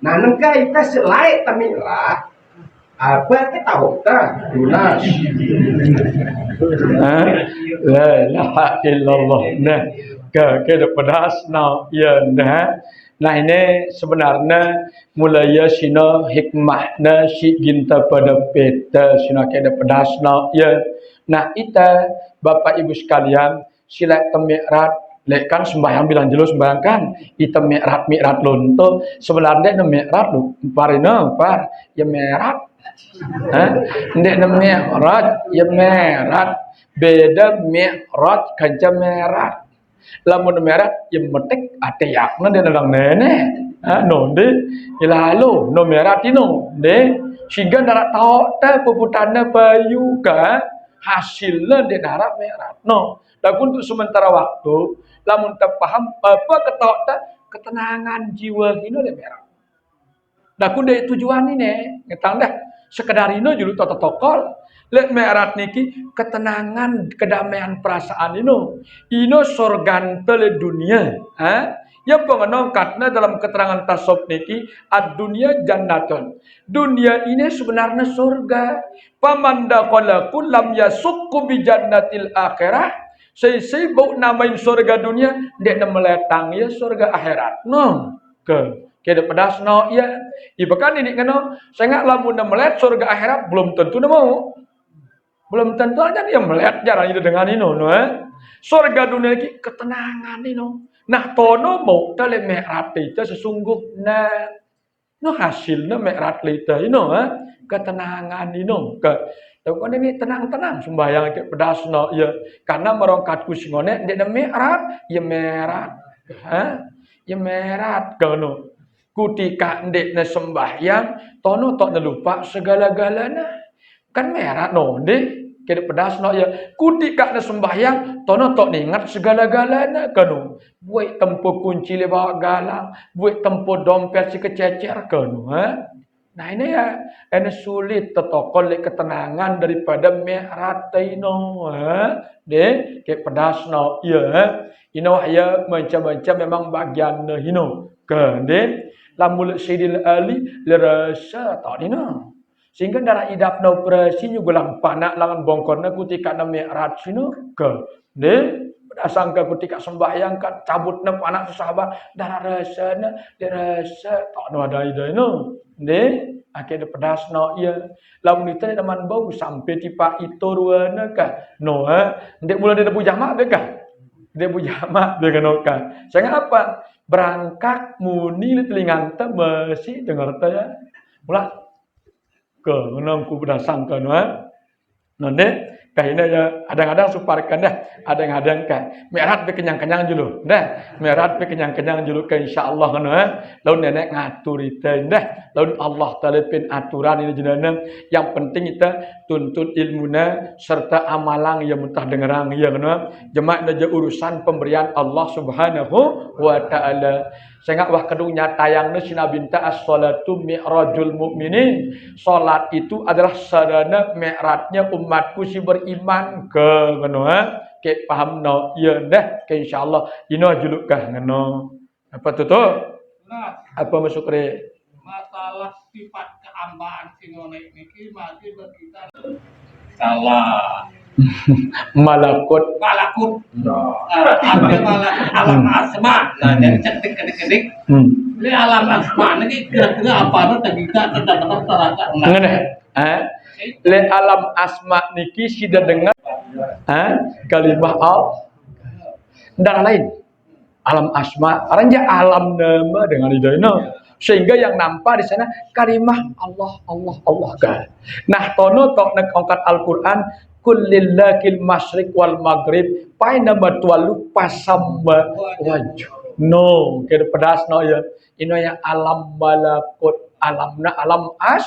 nah nengka kita selai tamirat apa kita tahu ta lunas la ilaha illallah nah ke pedas nah ya nah ini sebenarnya mulai sino hikmahna si ginta pada peta sino kena pedas no ya. Nah ita Bapak Ibu sekalian sila mi'raj lekan sembahyang bilang jelas sembahyang kan ita mi'raj lonto sebenarnya mi'raj lu parino par ya mi'raj ndek mi'raj ya mi'raj beda mi'raj kaca mi'raj lamun merah yang metek ate yakna dia dalam nene no de ilalu no merah tino de sehingga darat tahu ta puputana bayu ka hasilnya dia darat merah no tapi untuk sementara waktu lamun tak paham apa ketahu ta ketenangan jiwa ini dia merah dakun dari tujuan ini ngetang dah sekedar ini julu tokol lek merat niki ketenangan kedamaian perasaan ino sorgan tele dunia yang pengenongkatnya dalam keterangan tasawuf niki ad-dunya jannatun dunia ini sebenarnya surga pamanda qalakul lam yasukku bi jannatil akhirah sei bau namain surga dunia dia meletang ya surga akhirat no ke pedas no ya ibakan ini kena sangat lamun melet surga akhirat belum tentu mau belum tentu aja dia melihat jalan itu dengan ini no surga dunia ini ketenangan ini nah tono mau tale mi'raj itu sesungguhnya no hasilnya mi'raj itu ini ketenangan ini tapi ini tenang sembahyang ke pedas no ya karena merongkat kusingone dia mi'raj ya mi'raj ya mi'raj kono kutika ndek na sembahyang tono tok lupa segala-galanya kan mi'raj no deh kira pedas no ya kutika na sembahyang tono tok ingat segala-galanya kanu buat tempo kunci le bawa galang buat tempo dompet si kececer kanu nah ini ya ini sulit tetokol le ketenangan daripada mi'raj taino deh kira pedas no ya ino ya macam-macam memang bagian hino kan deh lamun sidil ali lerasa tak dino sehingga darah idap na operasi juga lang panak langan bongkorna kutika na mi'raj sino ke de sangka kutika sembahyang kan cabut na panak sahabat darah rasa tak no ada ide no de akhirnya pedas no ya lamun itu teman bau sampai tipa itu ruana ka no ndek mulai dia bujamak de ka dia bujamak de kan ka sehingga apa berangkat muni li telinganta masih dengar ta ya mulai ke menangku berdasangkan nanti kayaknya ya kadang-kadang suparkan dah ada-kadang kan merat pe kenyang-kenyang dulu dah merat pe kenyang-kenyang dulu ke insyaallah kan lalu nenek ngatur itu dah lalu Allah taala pin aturan ini jenana yang penting kita tuntut ilmuna serta amalang yang mentah dengerang ya kan jemaah aja urusan pemberian Allah Subhanahu wa taala. Sehingga wah kedungnya tayangnya sina binta as-salatu mi'rajul mu'minin. Salat itu adalah sarana mi'ratnya umatku si beriman ke ngono ke paham no ya dah ke insyaallah ino juluk kah ngono. Apa tu? Apa masuk re? Masalah sifat keambaan sinone niki masih berkita salah Malakut. malakut ada malakut alam asma nah jadi cetik kedik ini alam asma ini kira-kira apa nih kita terdapat terasa Ngene. Le alam asma niki sudah dengar kalimah al dan lain. Alam asma, aranja alam nama dengan idana. Sehingga yang nampak di sana kalimah Allah Allah Allah kan. Nah, tono tok nek angkat Al-Qur'an kullillahil masyriq wal maghrib paina matwalu pasamba wajh. No, kira pedas no ya. Ino yang alam malakut alamna alam as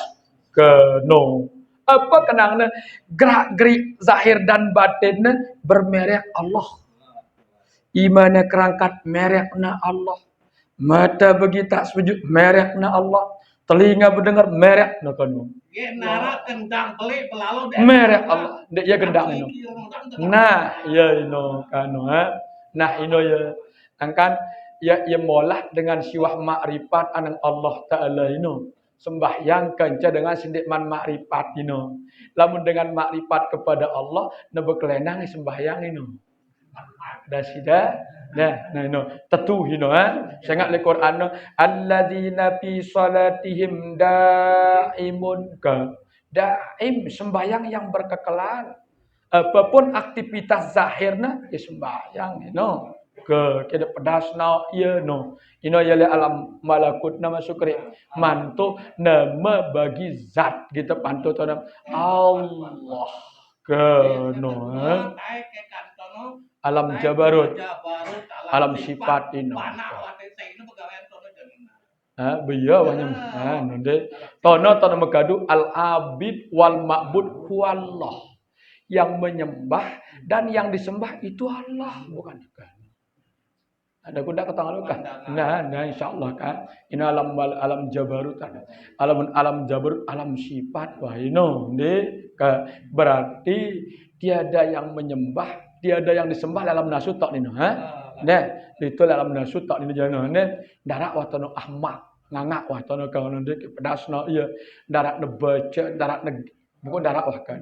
ke no. Apa kenangna gerak-gerik zahir dan batinna bermerek Allah. Imana kerangkat merekna Allah. Mata bagi tak sujud merekna Allah. Telinga mendengar merekna kanu. Ye nara kendang pelik pelalu Merek Allah. Dek ya gendang ino. Nah, ya ino kanu Nah, ino ya angkan ya molah dengan siwah makrifat anang Allah taala ino. Sembahyang kanca dengan sindikman makrifat ino. Lamun dengan makrifat kepada Allah nebe kelenang sembahyang ino. Dah sida nah ino tetu ino sangat le Quran alladzina fi salatihim daimun ka daim sembahyang yang berkekelan apapun aktivitas zahirna ya sembahyang ino ke kena pedas na ya no ino ya le alam malakut nama syukri mantu nama bagi zat kita pantu tanam Allah ke no alam jabarut alam sifat ini biya wanyam nanti tono megadu al abid wal ma'bud huwallah yang menyembah dan yang disembah itu Allah bukan kan ada kuda ketanggal kan nah insyaallah kan ini alam jabarut alam jabarut alam sifat wah ino berarti tiada yang menyembah tiada yang disembah dalam nasu tak nino nah itu dalam nasu tak nino jana darak watono ahmak ngangak watono kawan ndek pedasno iya darak nebaca darak bukan darak wah kan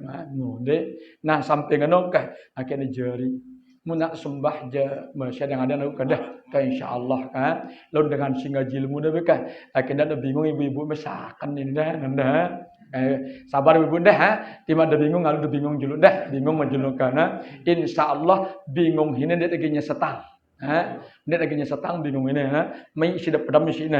nah sampai ngono kah akhirnya jari mun nak sembah je masya yang ada nak kadah ka insyaallah kan lalu dengan singa jilmu dah kan akhirnya bingung ibu-ibu masakan ini dah sabar ibu dah tiba ada bingung lalu bingung dulu dah bingung menjuluk karena insyaallah bingung ini dia lagi setang dia lagi setang bingung ini mai sudah pedam sini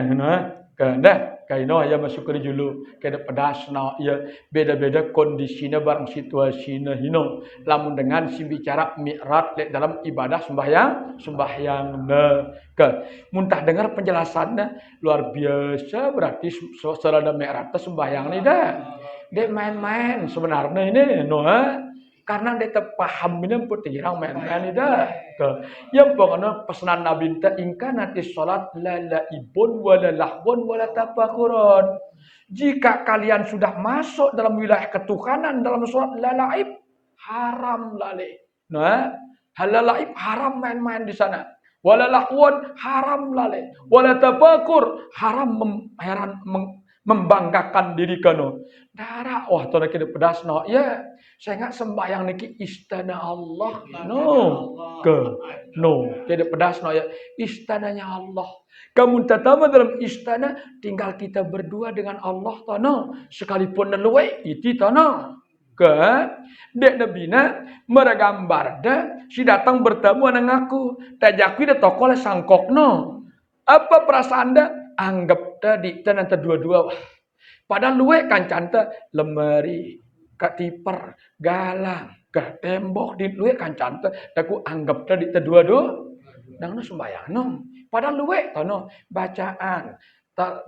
dah kaino ya masuk ke dulu kada pedas na ya beda-beda kondisinya barang situasinya hino lamun dengan si bicara mi'rat dalam ibadah sembahyang ke muntah dengar penjelasannya luar biasa berarti sarana mi'rat sembahyang ni dah dek main-main sebenarnya ini karena dia paham ini pun tirang main-main dah yang pokoknya pesanan Nabi ta ingkanati salat la laibun wala lahwun wala tafakurun jika kalian sudah masuk dalam wilayah ketuhanan dalam salat la laib haram lale halal laib haram main-main di sana wala lahwun haram lale wala tafakur haram membanggakan diri kanu darah wah tu nak kena pedas no ya saya ingat sembahyang niki istana Allah kena pedas no ya istananya Allah kamu tatama dalam istana tinggal kita berdua dengan Allah tono sekalipun leluai itu tono ke dek nabina meragambar dah si datang bertemu dengan aku tajakui dah tokol sangkok no apa perasaan anda anggap tadi dan antara dua-dua Padahal luwe kancan teh lemari, katiper, galang, ke tembok di luwe kancan teh daku anggap teh di dua-dua nang sembayang nom. Padahal luwe tono bacaan,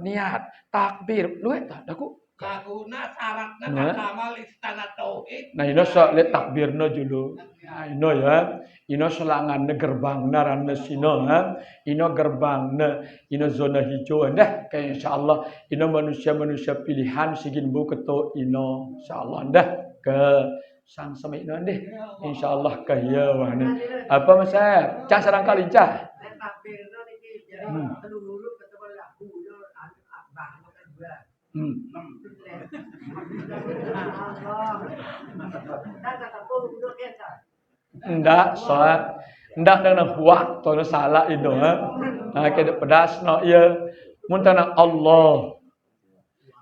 niat, takbir, luwe tah daku. Laguna syaratna Nah. kamal istana tauhid. Nah, ino sok le takbirna julu. Nah, ino ya, ino selanganna gerbangna ranna sino ha. Ino gerbangna, ino zona hijau dah. Kayak insyaallah ino manusia-manusia pilihan sigin bu keto ino insyaallah dah ke sang sama ino deh. Insyaallah ke ya wahna. Apa masa? Cah sarang kali cah. Takbirna niki jadi teluru ketemu lagu yo anu abah kedua. Ndak salat ndak dengan huak to salah itu ha. Nah kede pedas no iya mun tanang Allah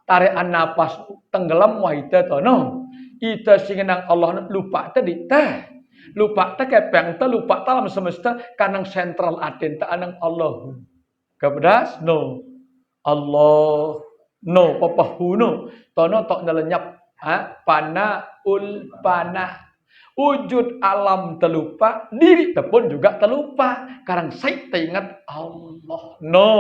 tarikan napas tenggelam wah ite to no. Ite sing nang Allah lupa tadi teh. Lupa teh kepeng teh lupa alam semesta kanang sentral aten teh anang Allah. Kepedas no. Allah no papahu no. Tono tok nelenyap ha pana ul panah. Wujud alam terlupa, diri pun juga terlupa. Karang saya ingat Allah. No.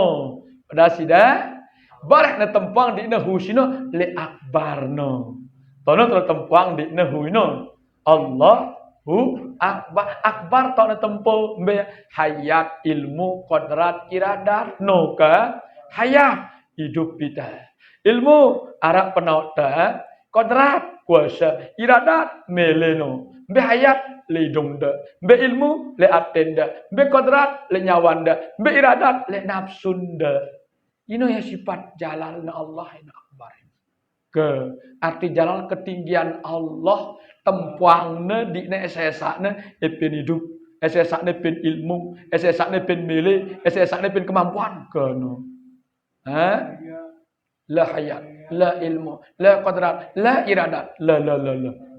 Pada sida, barak na tempang di nahu sino le akbar no. Tono terus tempang di nahu no. Allahu akbar. Akbar tak na tempo be hayat ilmu kodrat iradat no ka hayat hidup kita. Ilmu arah penauta kodrat kuasa iradat meleno. Be hayat le dongda, be ilmu le atenda, be kodrat le nyawanda, be iradat le nafsunda. Ino ya sifat jalalna Allah ina akbar. Ke arti jalal ketinggian Allah tempuangna dina esesana epin hidup, esesana epin ilmu, esesana epin mele, esesana epin kemampuan kono. Ha? La hayat, la ilmu, la kodrat, la iradat, la.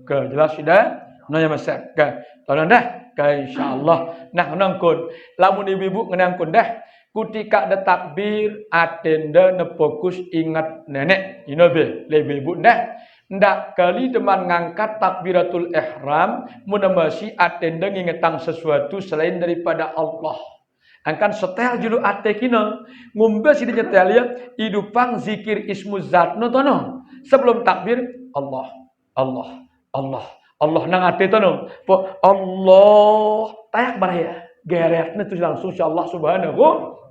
Ke jelas sudah? Nanya masak kan, tolong dah, kan insyaallah. Nah nangkun, lamun ibu ngenangkun dah. Kutika ada takbir, atenda nepokus ingat nenek, inobe lebih ibu dah. Ndak kali deman ngangkat takbiratul ihram, muna masih atenda ngingetang sesuatu selain daripada Allah. Angkan setel julu ate kina, ngumbe si nyetel ya, idupang zikir ismu zat no tono. Sebelum takbir, Allah nang ate tono. Po Allah tayak baraya. Geretna tu langsung insyaallah subhanahu.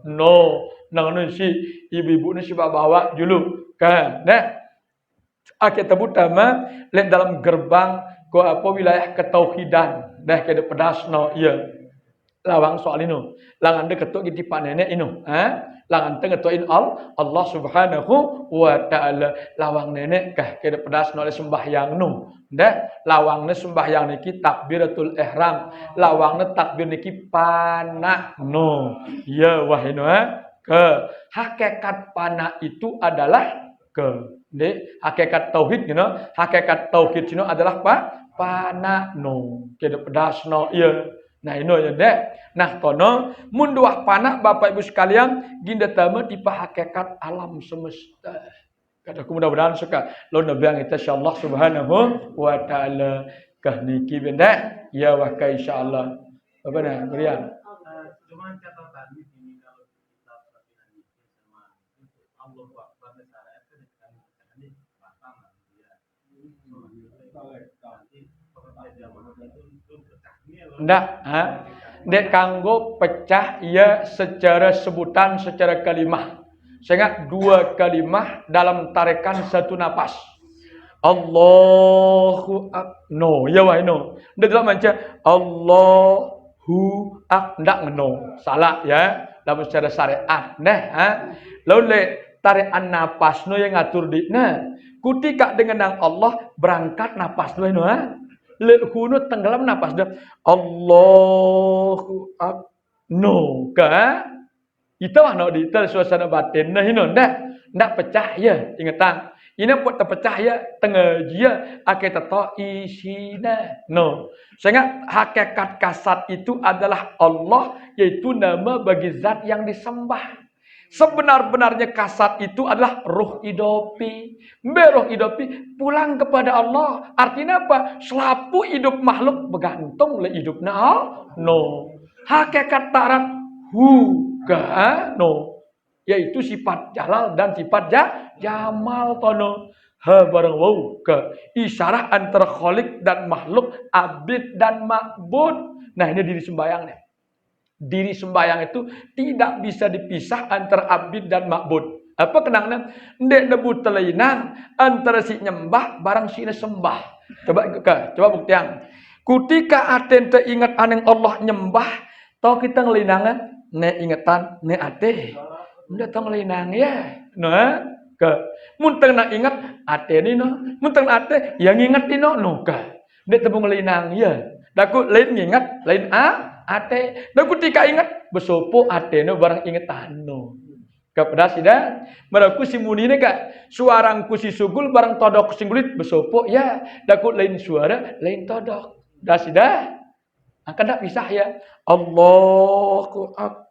No, nang si ibu-ibu ni si bawa julu kan. Nah, akita butama lek dalam gerbang ko apa wilayah ketauhidan. Dah kede pedas no iya. Lawang soal ino. Langan de ketuk di panene ino, ha? Langan teng ketuin Allah Subhanahu wa taala. Lawang nenek kah kede pedas no sembahyang nu. Dah lawangna sembahyang niki takbiratul ihram. Lawangna takbir niki panah no. Ya wah ino ha. Ke hakikat panah itu adalah ke hakikat tauhid you know? Hakikat tauhid you know, adalah panah no. Kede pedas no iya. Nah ino ya dek. Nah kono munduah panah Bapak Ibu sekalian ginda tama tipe hakikat alam semesta. Kataku mudah-mudahan suka lo nabiang kita insyaallah subhanahu wa taala kah niki benda ya wa ka insyaallah. Apa nah berian? Cuman catatan di sini kalau kita perhatikan sama Allahu Akbar secara itu ini pertama ya. Ndak, ha? Dek kanggo pecah ia secara sebutan secara kalimah. Sehingga dua kalimah dalam tarikan satu napas. Allahu Akbar. No, ya wah no. Ndak dalam macam Allahu Akbar. No, salah ya. Dalam secara syariat. Nah, ha? Lalu tarikan napas no yang ngatur di. Nah, kutika dengan Allah berangkat napas no ha? Hunut tenggelam napas dah. Allahu Akbar. No, ka? Itu no di suasana batin nah ini ndak pecah ya ingatan. Ini pun terpecah ya tengah dia akan tetap isina. No. Sehingga hakikat kasat itu adalah Allah yaitu nama bagi zat yang disembah. Sebenar-benarnya kasat itu adalah roh idopi. Roh idopi pulang kepada Allah. Artinya apa? Selapu hidup makhluk bergantung oleh hidupnya no. Hakikat tarat no. Yaitu sifat jalal dan sifat jamal tono. Barang wow ke isyarah antara kholik dan makhluk, abid dan ma'bud. Nah ini diri sembahyang nih. Diri sembahyang itu tidak bisa dipisah antara abid dan ma'bud. Apa kenangnya? Ndek debu telinang antara si nyembah barang si sembah. Coba buktian. Kutika aten teringat aneng Allah nyembah, tau kita ngelinangan, ne ingetan, ne ate. Ndak tau ngelinang ya. Nah, munteng nak ingat ate ni no, munteng ate yang ingat ni no ka. Ndek tebung ngelinang ya. Daku lain ingat, lain ate. Dan ketika ingat besopo ate no barang ingetan no. Kepada sida, meraku si muni ne kak suarangku si sugul barang todok singgulit besopo ya. Daku lain suara, lain todok. Dah sida, akan tak pisah ya. Allahu akbar.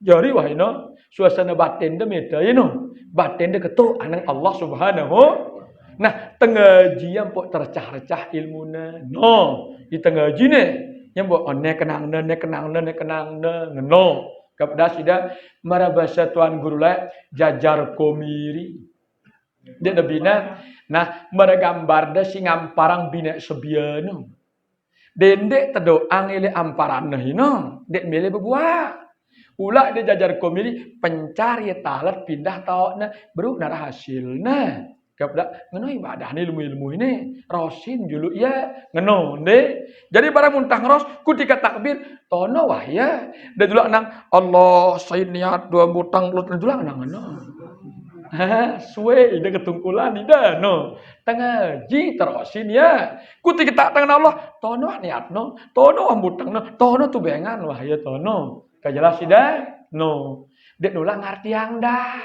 Jadi wah ino suasana batin de meta ino. Batin de ketu anang Allah Subhanahu. Nah, tengaji yang pok tercah-recah ilmuna. No, di tengaji ne yang pok ne kenang no. Kepada sida marabasa tuan guru la jajar komiri. Dia bina. Nah, meragambar de singamparang bina sebiano. Dendek tedoang ile amparan hino. Dek mele berbuah. Ulah dia jajar komiri pencari talat pindah taokna baru nara hasilna. Kepada ngeno ibadah ni ilmu-ilmu ini rosin dulu ya ngeno ne. Jadi barang muntah ngeros kutika takbir tono wah ya. Dan dulu nang Allah sayyid niat dua butang lut dulu nang ngeno. Suwe ide ketungkulan ida no. Tengah ji terosin ya. Kutika tak tangan Allah tono niat no. Tono ambutang no. Tono tu bengan wah ya tono. Kajelas ida no. Dek nula ngerti yang dah.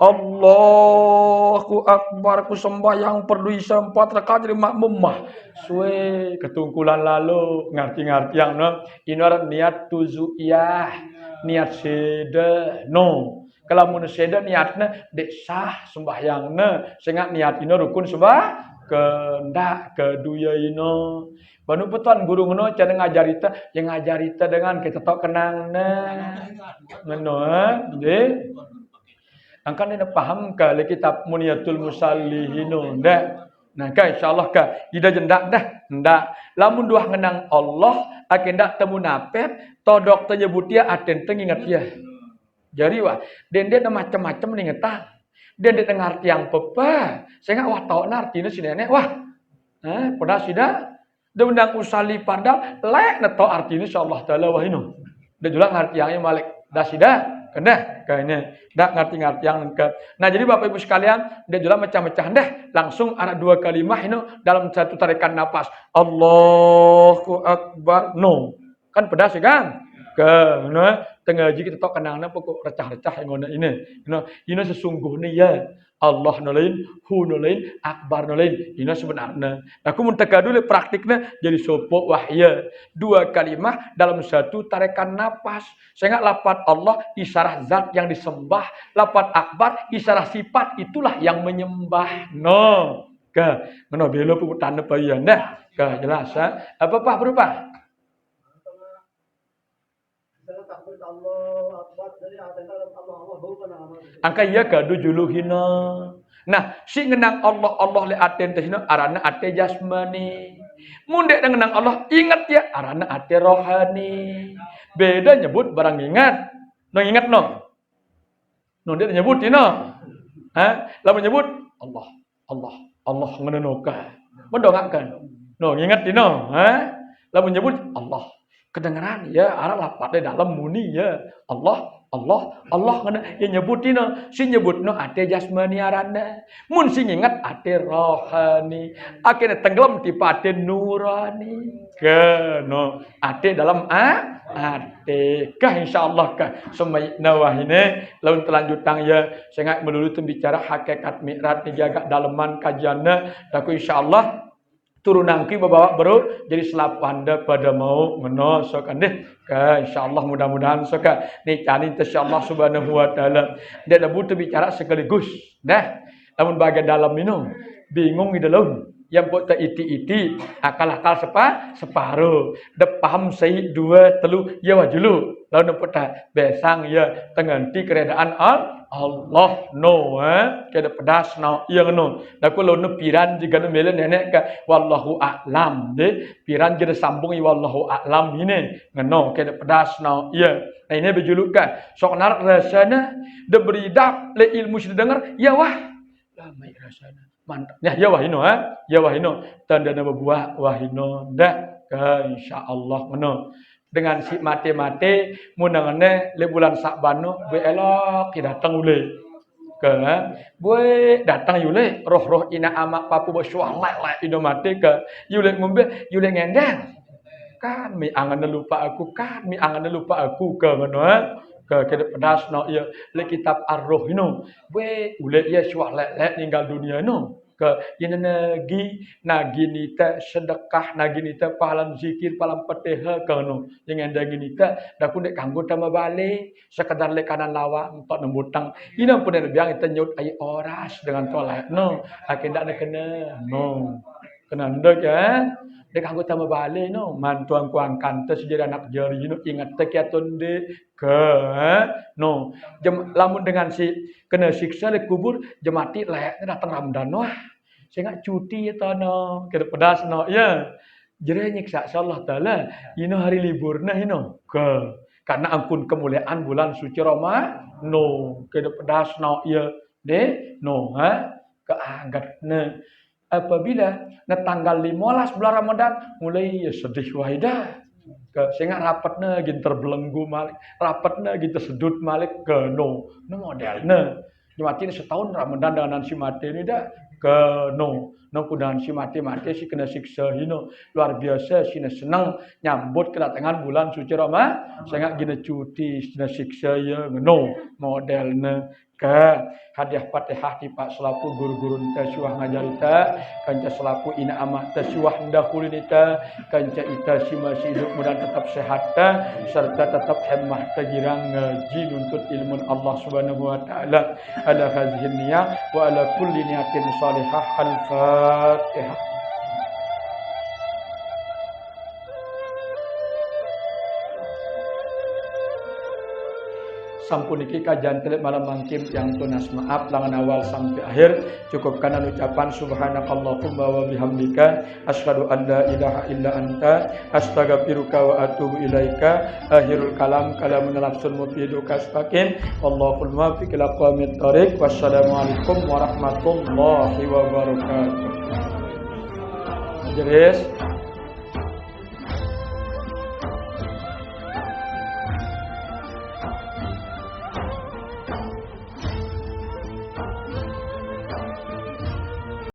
Allahu akbar ku sembahyang perlu sempat rakaat jadi makmum mah. Suwe ketungkulan lalu ngerti-ngerti yang no. Ini niat tuzuiyah, niat seda no. Kalau mun seda niatna dek sah sembahyangna, sehingga niat ino rukun sembah kendak keduya ino. Banu petuan guru ngono cara ngajarita, yang ngajarita dengan kita tok kenangna. Ngono nggih. Angkan ini paham ke kitab Muniyatul Musallihinu ndak. Nah ka insyaallah ka ida jendak dah ndak. Lamun duah ngenang Allah akan ndak temu napet todok tenyebut dia aten teng ingat dia. Jadi wah dende macam-macam ningetan. Dende dengar tiang pepa. Sehingga wah tau artinya si nenek wah. Pada sida dia undang usali padal lek neto artinya insyaallah taala wah ino. Dia juga ngerti yang malik dah sida. Kena kayaknya dak ngerti-ngerti yang lengkap. Nah jadi Bapak Ibu sekalian, dia juga macam-macam dah. Langsung ada dua kalimah ini dalam satu tarikan napas. Allahu akbar. No. Kan pedas ya kan? Nah, tengah kita tahu kenangna pokok recah-recah yang ngono ini. Ini sesungguhnya ya. Allah nolain, hu nolain, akbar nolain. Ini sebenarnya. Aku mun teka dulu praktiknya jadi sopo wahya. Dua kalimah dalam satu tarikan napas. Sehingga lafaz Allah isyarah zat yang disembah, lafaz akbar isyarah sifat itulah yang menyembah. No. Ke, ngono belo puputan apa ya ndah? Ke jelas ha? Apa berupa? Angka iya kadu juluhina. Nah, si ngenang Allah le aten tehina arana ate jasmani. Mundek ngenang Allah ingat ya arana ate rohani. Beda nyebut barang ingat. No ingat no. No dia nyebut ino. Lamun nyebut Allah ngenenoka. Mendongakan. No ingat ino, lamun nyebut Allah. Kedengaran ya arah lapat dalam muni ya Allah ngana ya nyebutin si nyebutno ate jasmani arana mun si ngingat ate rohani akhirnya tenggelam di ate nurani keno ate dalam ate kah insyaallah kah semai nawah ini laun telanjutang ya sangat melulu bicara hakikat mi'raj dijaga daleman kajianna aku insyaallah turunan ki bawa baru jadi selap anda pada mau meno sokan deh ke insyaallah mudah-mudahan soka ni cani insyaallah subhanahu wa taala dia dah butuh bicara sekaligus dah namun bagian dalam minum bingung di dalam yang buat iti-iti akal-akal separuh dah paham sei dua telu ya wajulu lalu nampak besang ya tenganti keredaan Allah no kada pedas no yang no dak lo no piran jika no melen nenek ka wallahu a'lam de piran jadi sambung wallahu a'lam ini ngeno kada pedas no ya nah ini berjulukan sok nar rasana de beridap le ilmu sudah dengar ya wah lamai rasana mantap ya wah ino ya wah ino tanda nama buah wah ino dak insyaallah ngeno dengan si mate-mate munangane le bulan Sakbano be elok ki datang ule ke boy datang yule roh-roh ina amak papu bo swalek ino mate ke yule ngombe yule ngendang kan mi angan lupa aku kan mi angan lupa aku ke ngono ke pedas no ya le kitab ar-ruh ino boy ule ya swalek ninggal dunia no ke ina nagi nita sedekah nagi nita pahalan zikir pahalan peteha kanu yang endang nita dak pun dek kanggo tama balik sekadar le kanan lawa untuk nembutang ina pun ada biang kita nyut ai oras dengan tolak no akindak nak kena no kena ndak ya dek kanggo tama balik no mantuang kuang kante sejarah anak jari no ingat tekiatun de ke no lamun dengan si kena siksa le kubur jemati lek datang Ramadan wah sehingga cuti no kada pedas no ya jere nyiksa Allah taala ino hari libur nah ino ke karena ampun kemuliaan bulan suci Ramadan no kada pedas no ya de no keangkat nah apabila na tanggal 15 bulan Ramadan mulai ya sedih wahida ke sehingga rapatna gin terbelenggu malik rapatna gin tersedut malik ke no modelna nyuati setahun Ramadan dengan si mati ini dah ke no kudahan si mati si kena siksa hino luar biasa si senang nyambut kedatangan bulan suci Ramadan sehingga gina cuti sina siksa ya no modelna ke hadiah Fatihah di Pak selaku guru-guru nita siwah ngajarita kanca selaku ina amat siwah ndahulu nita kanca ita si masih hidup mudah tetap sehat serta tetap hemmah tajirang ngaji nuntut ilmu Allah Subhanahu wa taala ala hadhihi niyah wa ala kulli niyatin salihah al-Fatihah. Sampun iki kajian telit malam mangkim yang tunas maaf langan awal sampai akhir cukupkan ucapan subhanakallahumma wa bihamdika asyhadu an la ilaha illa anta astaghfiruka wa atubu ilaika akhirul kalam kalamun nafsun mufidu kasfakin wallahul muwaffiq ila aqwamit thoriq wassalamualaikum warahmatullahi wabarakatuh. Jeres